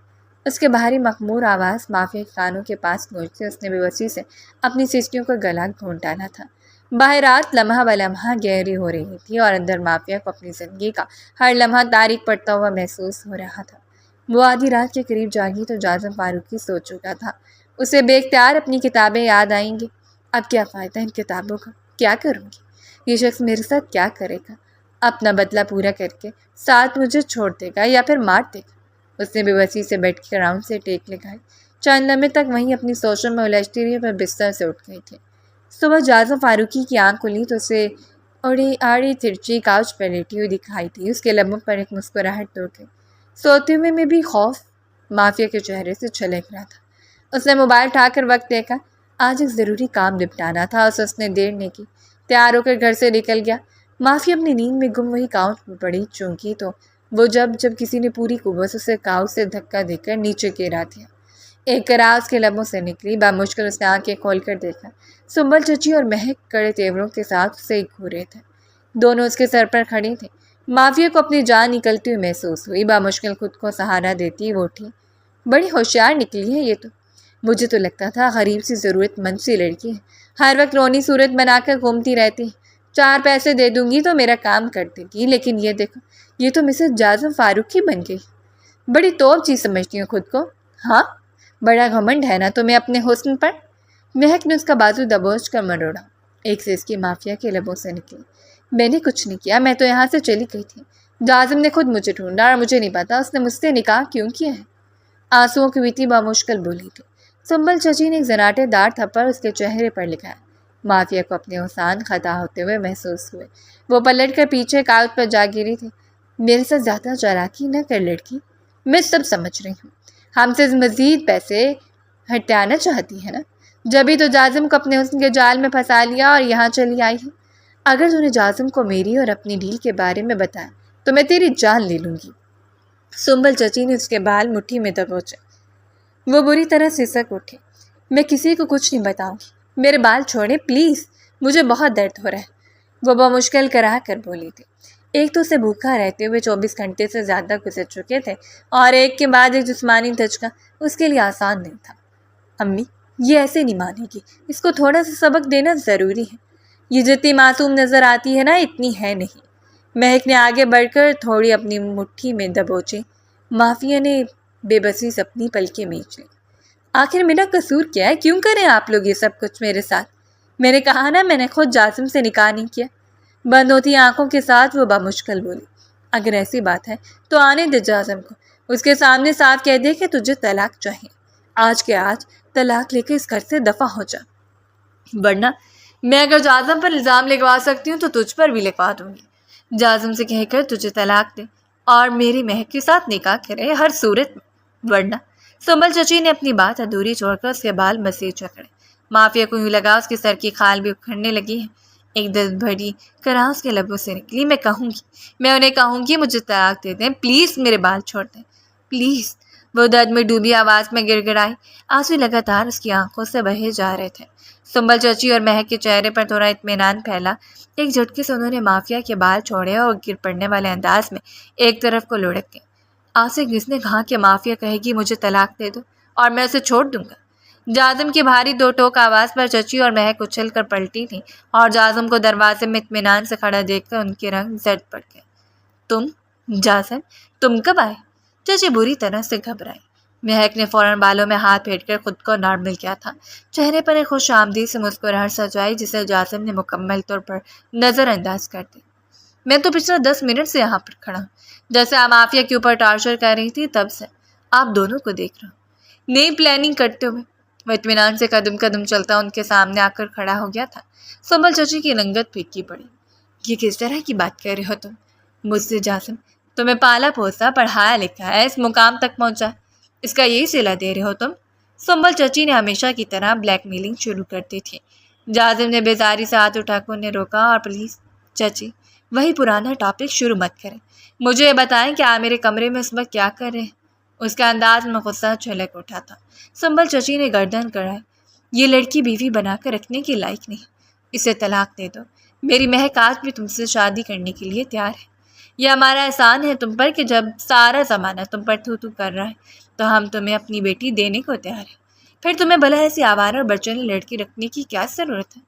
اس کے بھاری مخمور آواز مافیا کے کانوں کے پاس پہنچتے اس نے بے بسی سے اپنی سیسٹیوں کا گلا گھونٹ ڈالا تھا۔ باہر رات لمحہ بلمحہ گہری ہو رہی تھی، اور اندر مافیا کو اپنی زندگی کا ہر لمحہ تاریک پڑتا ہوا محسوس ہو رہا تھا۔ وہ آدھی رات کے قریب جاگی تو جازم فاروقی سو چکا تھا۔ اسے بے اختیار اپنی کتابیں یاد آئیں گی۔ اب کیا فائدہ ان کتابوں کا، کیا کروں گی؟ یہ شخص میرے ساتھ کیا کرے گا؟ اپنا بدلہ پورا کر کے ساتھ مجھے چھوڑ دے گا یا پھر مار دے گا؟ اس نے بے بسی سے بیٹھ کے راؤنڈ سے ٹیک لگائی۔ چند لمحے تک وہیں اپنی سوچوں میں الجھتی رہی، پر بستر سے اٹھ گئی تھی۔ صبح جازم فاروقی کی آنکھ کھلی تو اسے آڑی ترچی کاؤچ پر لیٹی ہوئی دکھائی تھی۔ اس کے لبوں پر ایک مسکراہٹ ٹوٹ گئی۔ سوتے ہوئے میں بھی خوف مافیا کے چہرے سے چھلک رہا تھا۔ اس نے موبائل اٹھا کر وقت دیکھا۔ آج ایک ضروری کام نپٹانا تھا، اس نے دیر نہیں کی، تیار ہو کر گھر سے نکل گیا۔ مافیا اپنی نیند میں گم وہی کاؤچ پر پڑی چونکی تو وہ جب کسی نے پوری قوت اسے کاؤچ سے دھکا دے کر نیچے گرا دیا۔ ایک کرا اس کے لبوں سے نکلی۔ بامشکل اس نے آنکھیں کھول کر دیکھا۔ سنبل چچی اور مہک کڑے تیوروں کے ساتھ اسے گھورے تھے، دونوں اس کے سر پر کھڑی تھے۔ مافیا کو اپنی جان نکلتی ہوئی محسوس ہوئی۔ بامشکل خود کو سہارا دیتی وہ اٹھی۔ بڑی ہوشیار نکلی ہے یہ تو، مجھے تو لگتا تھا غریب سی ضرورت مند سی لڑکی ہے، ہر وقت رونی صورت بنا کر گھومتی رہتی ہے، 4 پیسے دے دوں گی تو میرا کام کر دے گی، لیکن یہ دیکھو، یہ تو مسز جازم فاروقی بن گئی۔ بڑی توپ چیز سمجھتی ہوں خود کو، ہاں بڑا گھمنڈ ہے نا تمہیں اپنے حسن پر۔ مہک نے اس کا بازو دبوچ کر مروڑا۔ ایک سیسکی مافیا کے لبوں سے نکلی۔ میں نے کچھ نہیں کیا، میں تو یہاں سے چلی گئی تھی، جازم نے خود مجھے ڈھونڈا، اور مجھے نہیں پتا اس نے مجھ سے نکاح کیوں کیا ہے۔ آنسوؤں کی بیتی بامشکل بولی تھی۔ سنبل چچی نے ایک زناٹے دار تھپڑ اس کے چہرے پر لگایا۔ مافیا کو اپنے احسان خطا ہوتے ہوئے محسوس ہوئے۔ وہ پلٹ کر پیچھے کاؤچ پر جا گری تھی۔ میرے ساتھ زیادہ چالاکی نہ کر لڑکی، میں سب سمجھ رہی ہوں، ہم سے مزید پیسے ہٹانا چاہتی ہے نا، جبھی تو جازم کو اپنے حسن کے جال میں پھنسا لیا اور یہاں چلی آئی ہے۔ اگر تو نے جازم کو میری اور اپنی ڈیل کے بارے میں بتایا تو میں تیری جان لے لوں گی۔ سنبل چچی نے اس کے بال مٹھی میں دبوچے۔ وہ بری طرح سسک اٹھی۔ میں کسی کو کچھ نہیں بتاؤں گی، میرے بال چھوڑے پلیز، مجھے بہت درد ہو رہا ہے، وہ بمشکل کرا کر بولی تھی۔ ایک تو اسے بھوکا رہتے ہوئے 24 گھنٹے سے زیادہ گزر چکے تھے، اور ایک کے بعد ایک جسمانی دھچکا اس کے لیے آسان نہیں تھا۔ امی یہ ایسے نہیں مانے گی، اس کو تھوڑا سا سبق دینا ضروری ہے، یہ جتنی معصوم نظر آتی ہے نا اتنی ہے نہیں۔ مہک نے آگے بڑھ کر تھوڑی اپنی مٹھی میں دبوچی۔ مافیا نے بے بسی سے اپنی پلکیں میچ لی۔ آخر میرا قصور کیا ہے، کیوں کریں آپ لوگ یہ سب کچھ میرے ساتھ؟ میں نے کہا نا میں نے خود جازم سے نکاح نہیں کیا۔ بند ہوتی آنکھوں کے ساتھ وہ بامشکل بولی۔ اگر ایسی بات ہے تو آنے دے جازم کو، اس کے سامنے صاف کہہ دے کہ تجھے طلاق چاہیے، آج کے آج طلاق لے کے اس گھر سے دفع ہو جا، ورنہ میں اگر جازم پر الزام لگوا سکتی ہوں تو تجھ پر بھی لگوا دوں گی۔ جازم سے کہہ کر تجھے طلاق دے اور میری مہک کے ساتھ نکاح کرے ہر صورت میں، ورنہ۔ سنبل چچی نے اپنی بات ادھوری چھوڑ کر اس کے بال مزید جکڑے۔ مافیا کو یوں لگا اس کے سر کی کھال بھی اکھڑنے لگی ہے۔ ایک درد بھری کراہ اس کے لبوں سے نکلی۔ میں انہیں کہوں گی مجھے طلاق دے دیں، پلیز میرے بال چھوڑ دیں، پلیز۔ وہ درد میں ڈوبی آواز میں گر گڑائی، آنسو لگاتار اس کی آنکھوں سے بہے جا رہے تھے۔ سنبل چچی اور مہک کے چہرے پر تھوڑا اطمینان پھیلا۔ ایک جھٹکے سے انہوں نے مافیا کے بال چھوڑے اور گر پڑنے والے انداز میں ایک طرف کو لڑک گئے۔ آنسو کس نے کہا کہ مافیا کہے گی مجھے طلاق دے دو اور میں اسے چھوڑ دوں گا؟ جازم کی بھاری دو ٹوک آواز پر چچی اور مہک اچھل کر پلٹی تھی اور جازم کو دروازے میں اطمینان سے کھڑا دیکھ کر ان کے رنگ زرد پڑ گئے۔ تم جازم، تم کب آئے؟ چچی بری طرح سے گھبرائی۔ مہک نے فوراً بالوں میں ہاتھ پھیر کر خود کو نارمل کیا تھا، چہرے پر ایک خوش آمدید سے مسکراہٹ سجائی جسے جازم نے مکمل طور پر نظر انداز کر دی۔ میں تو پچھلے 10 منٹ سے یہاں پر کھڑا ہوں، جیسے آپ مافیا کے اوپر ٹارچر کر رہی تھی، تب سے آپ دونوں کو دیکھ رہا ہوں۔ نئی پلاننگ کرتے ہوئے وہ اطمینان سے قدم قدم چلتا ان کے سامنے آ کر کھڑا ہو گیا تھا۔ سنبل چچی کی رنگت پھیکی پڑی۔ یہ کس طرح کی بات کر رہے ہو تم مجھ سے جازم؟ تمہیں پالا پوسا، پڑھایا لکھا ہے، اس مقام تک پہنچا، اس کا یہی صلہ دے رہے ہو تم؟ سنبل چچی نے ہمیشہ کی طرح بلیک میلنگ شروع کر دی تھی۔ جازم نے بیزاری سے ہاتھ اٹھا کر انہیں روکا اور پلیز چچی وہی پرانا ٹاپک شروع مت کریں، مجھے یہ بتائیں کہ آپ میرے کمرے میں اس وقت کیا کر رہے ہیں؟ اس کے انداز میں غصہ چھلک اٹھا تھا۔ سنبل چچی نے گردن کڑھائی، یہ لڑکی بیوی بنا کر رکھنے کے لائق نہیں، اسے طلاق دے دو۔ میری مہک آج بھی تم سے شادی کرنے کے لیے تیار ہے۔ یہ ہمارا احسان ہے تم پر کہ جب سارا زمانہ تم پر تھو کر رہا ہے تو ہم تمہیں اپنی بیٹی دینے کو تیار ہیں۔ پھر تمہیں بھلا ایسی آوارہ اور بچنے لڑکی رکھنے کی کیا ضرورت ہے؟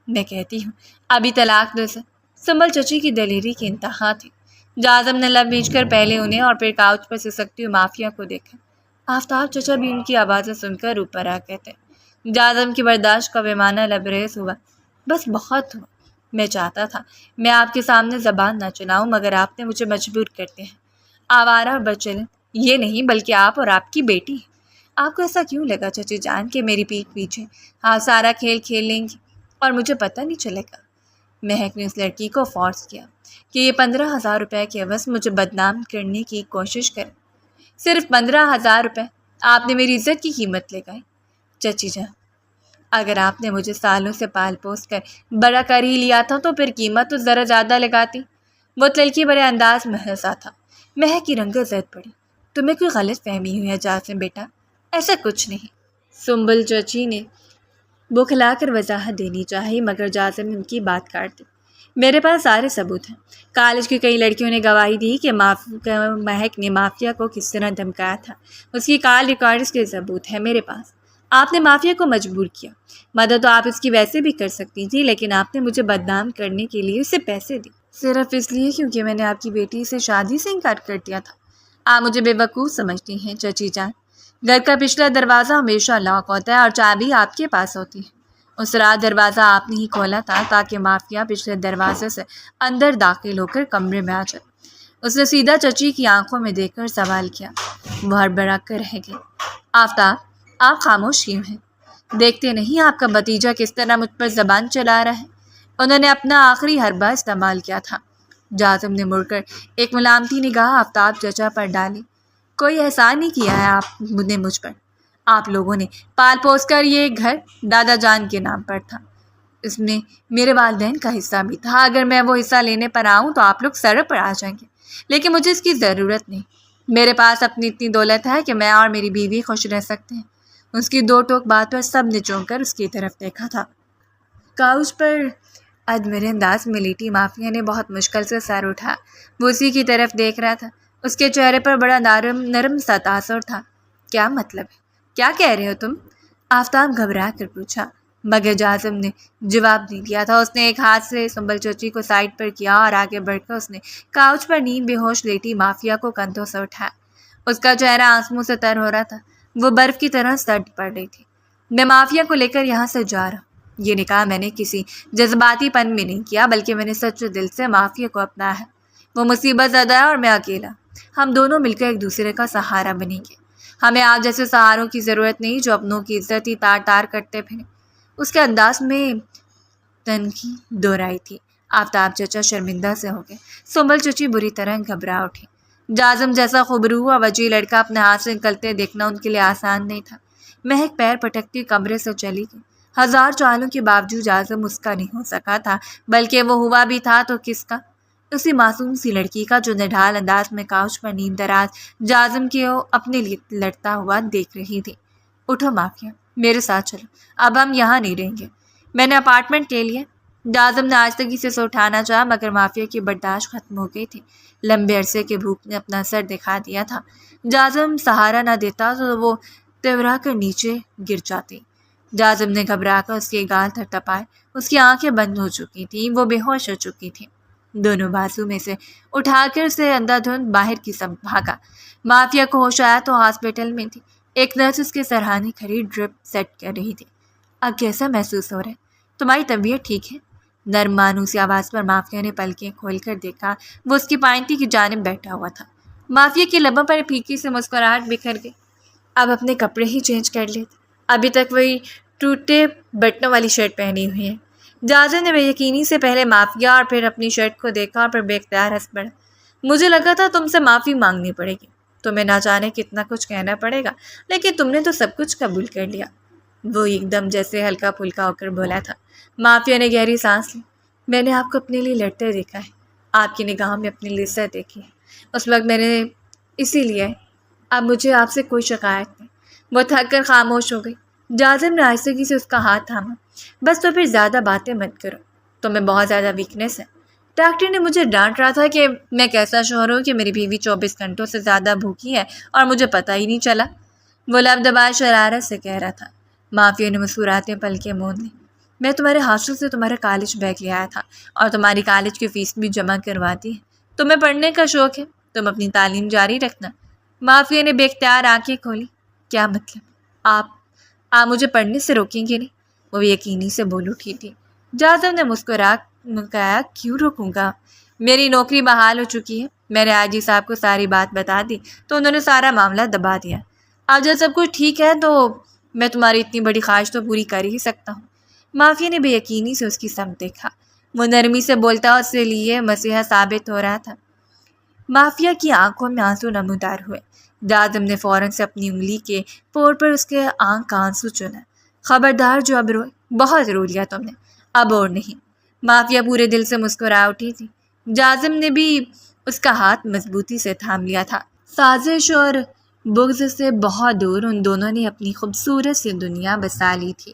میں کہتی ہوں ابھی طلاق دو سے۔ سنبل چچی کی دلیری کی انتہا تھی۔ جازم نے لب میچ کر پہلے انہیں اور پھر کاؤچ پر سسکتی ہوئی مافیا کو دیکھا۔ آفتاب چچا بھی ان کی آوازیں سن کر اوپر آ گئے تھے۔ جازم کی برداشت کا پیمانہ لبریز ہوا۔ بس بہت ہوا، میں چاہتا تھا میں آپ کے سامنے زبان نہ چلاؤں مگر آپ نے مجھے مجبور کرتے ہیں۔ آوارہ اور بچن یہ نہیں بلکہ آپ اور آپ کی بیٹی۔ آپ کو ایسا کیوں لگا چچی جان کہ میری پیٹھ پیچھے آپ سارا کھیل کھیل لیں گی اور مجھے پتہ نہیں چلے گا؟ مہک نے اس لڑکی کو فورس کیا کہ یہ 15,000 روپے کے عوض مجھے بدنام کرنے کی کوشش کرے۔ صرف 15,000 روپے؟ آپ نے میری عزت کی قیمت لگائی۔ چچی جان اگر آپ نے مجھے سالوں سے پال پوس کر بڑا کر ہی لیا تھا تو پھر قیمت تو ذرا زیادہ لگاتی۔ وہ لڑکی بڑے انداز میں ہنسا تھا۔ مہک کی رنگت زرد پڑی۔ تمہیں کوئی غلط فہمی ہوئی ہے جازم بیٹا، ایسا کچھ نہیں۔ سنبل چچی نے بوکھلا کر وضاحت دینی چاہی مگر جازم نے ان کی بات کاٹ دی۔ میرے پاس سارے ثبوت ہیں۔ کالج کی کئی لڑکیوں نے گواہی دی کہ مہک نے مافیا کو کس طرح دھمکایا تھا۔ اس کی کال ریکارڈز کے ثبوت ہیں میرے پاس۔ آپ نے مافیا کو مجبور کیا، مدد تو آپ اس کی ویسے بھی کر سکتی تھی، لیکن آپ نے مجھے بدنام کرنے کے لیے اسے پیسے دی، صرف اس لیے کیونکہ میں نے آپ کی بیٹی سے شادی سے انکار کر دیا تھا۔ آپ مجھے بے وقوف سمجھتی ہیں چچی جان۔ گھر کا پچھلا دروازہ ہمیشہ لاک ہوتا ہے اور چابی آپ کے پاس ہوتی ہے۔ اس رات دروازہ آپ نے ہی کھولا تھا تاکہ مافیا پچھلے دروازے سے اندر داخل ہو کر کمرے میں آ جائے۔ اس نے سیدھا چچی کی آنکھوں میں دیکھ کر سوال کیا۔ وہ ہڑبڑا کر رہ گئی۔ آفتاب آپ خاموش کیوں ہیں؟ دیکھتے نہیں آپ کا بھتیجا کس طرح مجھ پر زبان چلا رہا ہے؟ انہوں نے اپنا آخری حربہ استعمال کیا تھا۔ جازم نے مڑ کر ایک ملامتی نگاہ آفتاب چچا پر ڈالی۔ کوئی احسان نہیں کیا ہے آپ نے مجھ پر۔ آپ لوگوں نے پال پوس کر یہ گھر دادا جان کے نام پر تھا، اس میں میرے والدین کا حصہ بھی تھا۔ اگر میں وہ حصہ لینے پر آؤں تو آپ لوگ سر پر آ جائیں گے، لیکن مجھے اس کی ضرورت نہیں۔ میرے پاس اپنی اتنی دولت ہے کہ میں اور میری بیوی خوش رہ سکتے ہیں۔ اس کی دو ٹوک بات پر سب نے چونک کر اس کی طرف دیکھا تھا۔ کاؤچ پر ادمرے انداز میں لیٹی مافیا نے بہت مشکل سے سر اٹھا۔ وہ اسی کی طرف دیکھ رہا تھا۔ اس کے چہرے پر بڑا نرم سا تاثر تھا۔ کیا مطلب ہے؟ کیا کہہ رہے ہو تم؟ آفتاب گھبرا کر پوچھا، مگر جازم نے جواب نہیں دیا تھا۔ اس نے ایک ہاتھ سے سنبل چچی کو سائڈ پر کیا اور آگے بڑھ کر اس نے کاؤچ پر نیم بے ہوش لیٹی مافیا کو کندھوں سے اٹھایا۔ اس کا چہرہ آنسوؤں سے تر ہو رہا تھا، وہ برف کی طرح سرد پڑ رہی تھی۔ میں مافیا کو لے کر یہاں سے جا رہا ہوں۔ یہ نکاح میں نے کسی جذباتی پن میں نہیں کیا بلکہ میں نے سچے دل سے مافیا کو اپنایا ہے۔ وہ مصیبت زدہ ہے اور میں اکیلا۔ ہم دونوں مل کر ایک دوسرے کا سہارا بنیں گے۔ ہمیں آپ جیسے سہاروں کی ضرورت نہیں جو اپنوں کی عزت ہی تار تار کرتے پھریں۔ اس کے انداز میں تنقید دہرائی تھی۔ آفتاب چچا شرمندہ سے ہو گئے۔ سنبل چچی بری طرح گھبرا اٹھی۔ جازم جیسا خوبرو و وجیح لڑکا اپنے ہاتھ سے نکلتے دیکھنا ان کے لیے آسان نہیں تھا۔ مہک پیر پٹکتی کمرے سے چلی گئی۔ 1000 چالوں کے باوجود جازم اس کا نہیں ہو سکا تھا، بلکہ وہ ہوا بھی تھا تو کس کا؟ اسی معصوم سی لڑکی کا جو نڈھال انداز میں کاؤچ پر نیم دراز جازم کے اپنے لیے لڑتا ہوا دیکھ رہی تھی۔ اٹھو مافیا، میرے ساتھ چلو، اب ہم یہاں نہیں رہیں گے، میں نے اپارٹمنٹ لے لیا۔ جازم نے آہستگی سے اٹھانا چاہا مگر مافیا کی برداشت ختم ہو گئی تھی۔ لمبے عرصے کے بھوک نے اپنا سر دکھا دیا تھا۔ جازم سہارا نہ دیتا تو وہ تورا کر نیچے گر جاتی۔ جازم نے گھبرا کر اس کے گال تھپتھپائے، اس کی آنکھیں بند ہو چکی تھیں، وہ بے ہوش ہو چکی تھی۔ دونوں بازو میں سے اٹھا کر اسے اندھا دھند باہر کی سمت بھاگا۔ مافیا کو ہوش آیا تو ہاسپٹل میں تھی۔ ایک نرس اس کے سرہانے کھڑی ڈرپ سیٹ کر رہی تھی۔ اب کیسا محسوس ہو رہا ہے؟ تمہاری طبیعت ٹھیک ہے؟ نرم مانوسی آواز پر مافیا نے پلکیں کھول کر دیکھا۔ وہ اس کی پائنتی کی جانب بیٹھا ہوا تھا۔ مافیا کی لبوں پر پھیکی سے مسکراہٹ بکھر گئی۔ اب اپنے کپڑے ہی چینج کر لیتے، ابھی تک وہی ٹوٹے بٹنوں والی شرٹ پہنی ہوئی ہے۔ جازم نے بے یقینی سے پہلے مافیا اور پھر اپنی شرٹ کو دیکھا اور پھر بے اختیار ہنس پڑا۔ مجھے لگا تھا تم سے معافی مانگنی پڑے گی، تمہیں نہ جانے کتنا کچھ کہنا پڑے گا، لیکن تم نے تو سب کچھ قبول کر لیا۔ وہ ایک دم جیسے ہلکا پھلکا ہو کر بولا تھا۔ مافیا نے گہری سانس لی۔ میں نے آپ کو اپنے لیے لڑتے دیکھا ہے، آپ کی نگاہوں میں اپنی لذت دیکھی ہے، اس وقت میں نے اسی لیے اب مجھے آپ سے کوئی شکایت نہیں۔ وہ تھک کر خاموش ہو گئی۔ جازم نے آہستگی سے اس کا ہاتھ تھاما۔ بس تو پھر زیادہ باتیں مت کرو، تمہیں بہت زیادہ ویکنیس ہے۔ ڈاکٹر نے مجھے ڈانٹ رہا تھا کہ میں کیسا شوہر ہوں کہ میری بیوی 24 گھنٹوں سے زیادہ بھوکی ہے اور مجھے پتہ ہی نہیں چلا، وہ لب دبائے شرارت سے کہہ رہا تھا۔ مافیا نے مسکراتے پلکیں موند لی۔ میں تمہارے ہاسٹل سے تمہارا کالج بیگ لے آیا تھا اور تمہاری کالج کی فیس بھی جمع کروا دی ہے۔ تمہیں پڑھنے کا شوق ہے، تم اپنی تعلیم جاری رکھنا۔ مافیا نے بے اختیار آنکھیں کھولی۔ کیا مطلب؟ آپ مجھے پڑھنے سے روکیں گے نہیں؟ وہ یقینی سے بول اٹھی تھی۔ جازم نے مسکرایا، کیوں روکوں گا؟ میری نوکری بحال ہو چکی ہے، میں نے آئی جی صاحب کو ساری بات بتا دی تو انہوں نے سارا معاملہ دبا دیا۔ اب جب سب کچھ ٹھیک ہے تو میں تمہاری اتنی بڑی خواہش تو پوری کر ہی سکتا ہوں۔ مافیا نے بے یقینی سے اس کی سمت دیکھا۔ وہ نرمی سے بولتا اس سے لیے مسیحا ثابت ہو رہا تھا۔ مافیا کی آنکھوں میں آنسو نمودار ہوئے۔ جازم نے فوراً سے اپنی انگلی کے پور پر اس کے آنکھ کا آنسو چنا۔ خبردار جو اب روئے، بہت رو لیا تم نے، اب اور نہیں۔ مافیا پورے دل سے مسکرا اٹھی تھی۔ جازم نے بھی اس کا ہاتھ مضبوطی سے تھام لیا تھا۔ سازش اور بغض سے بہت دور ان دونوں نے اپنی خوبصورت سی دنیا بسا لی تھی۔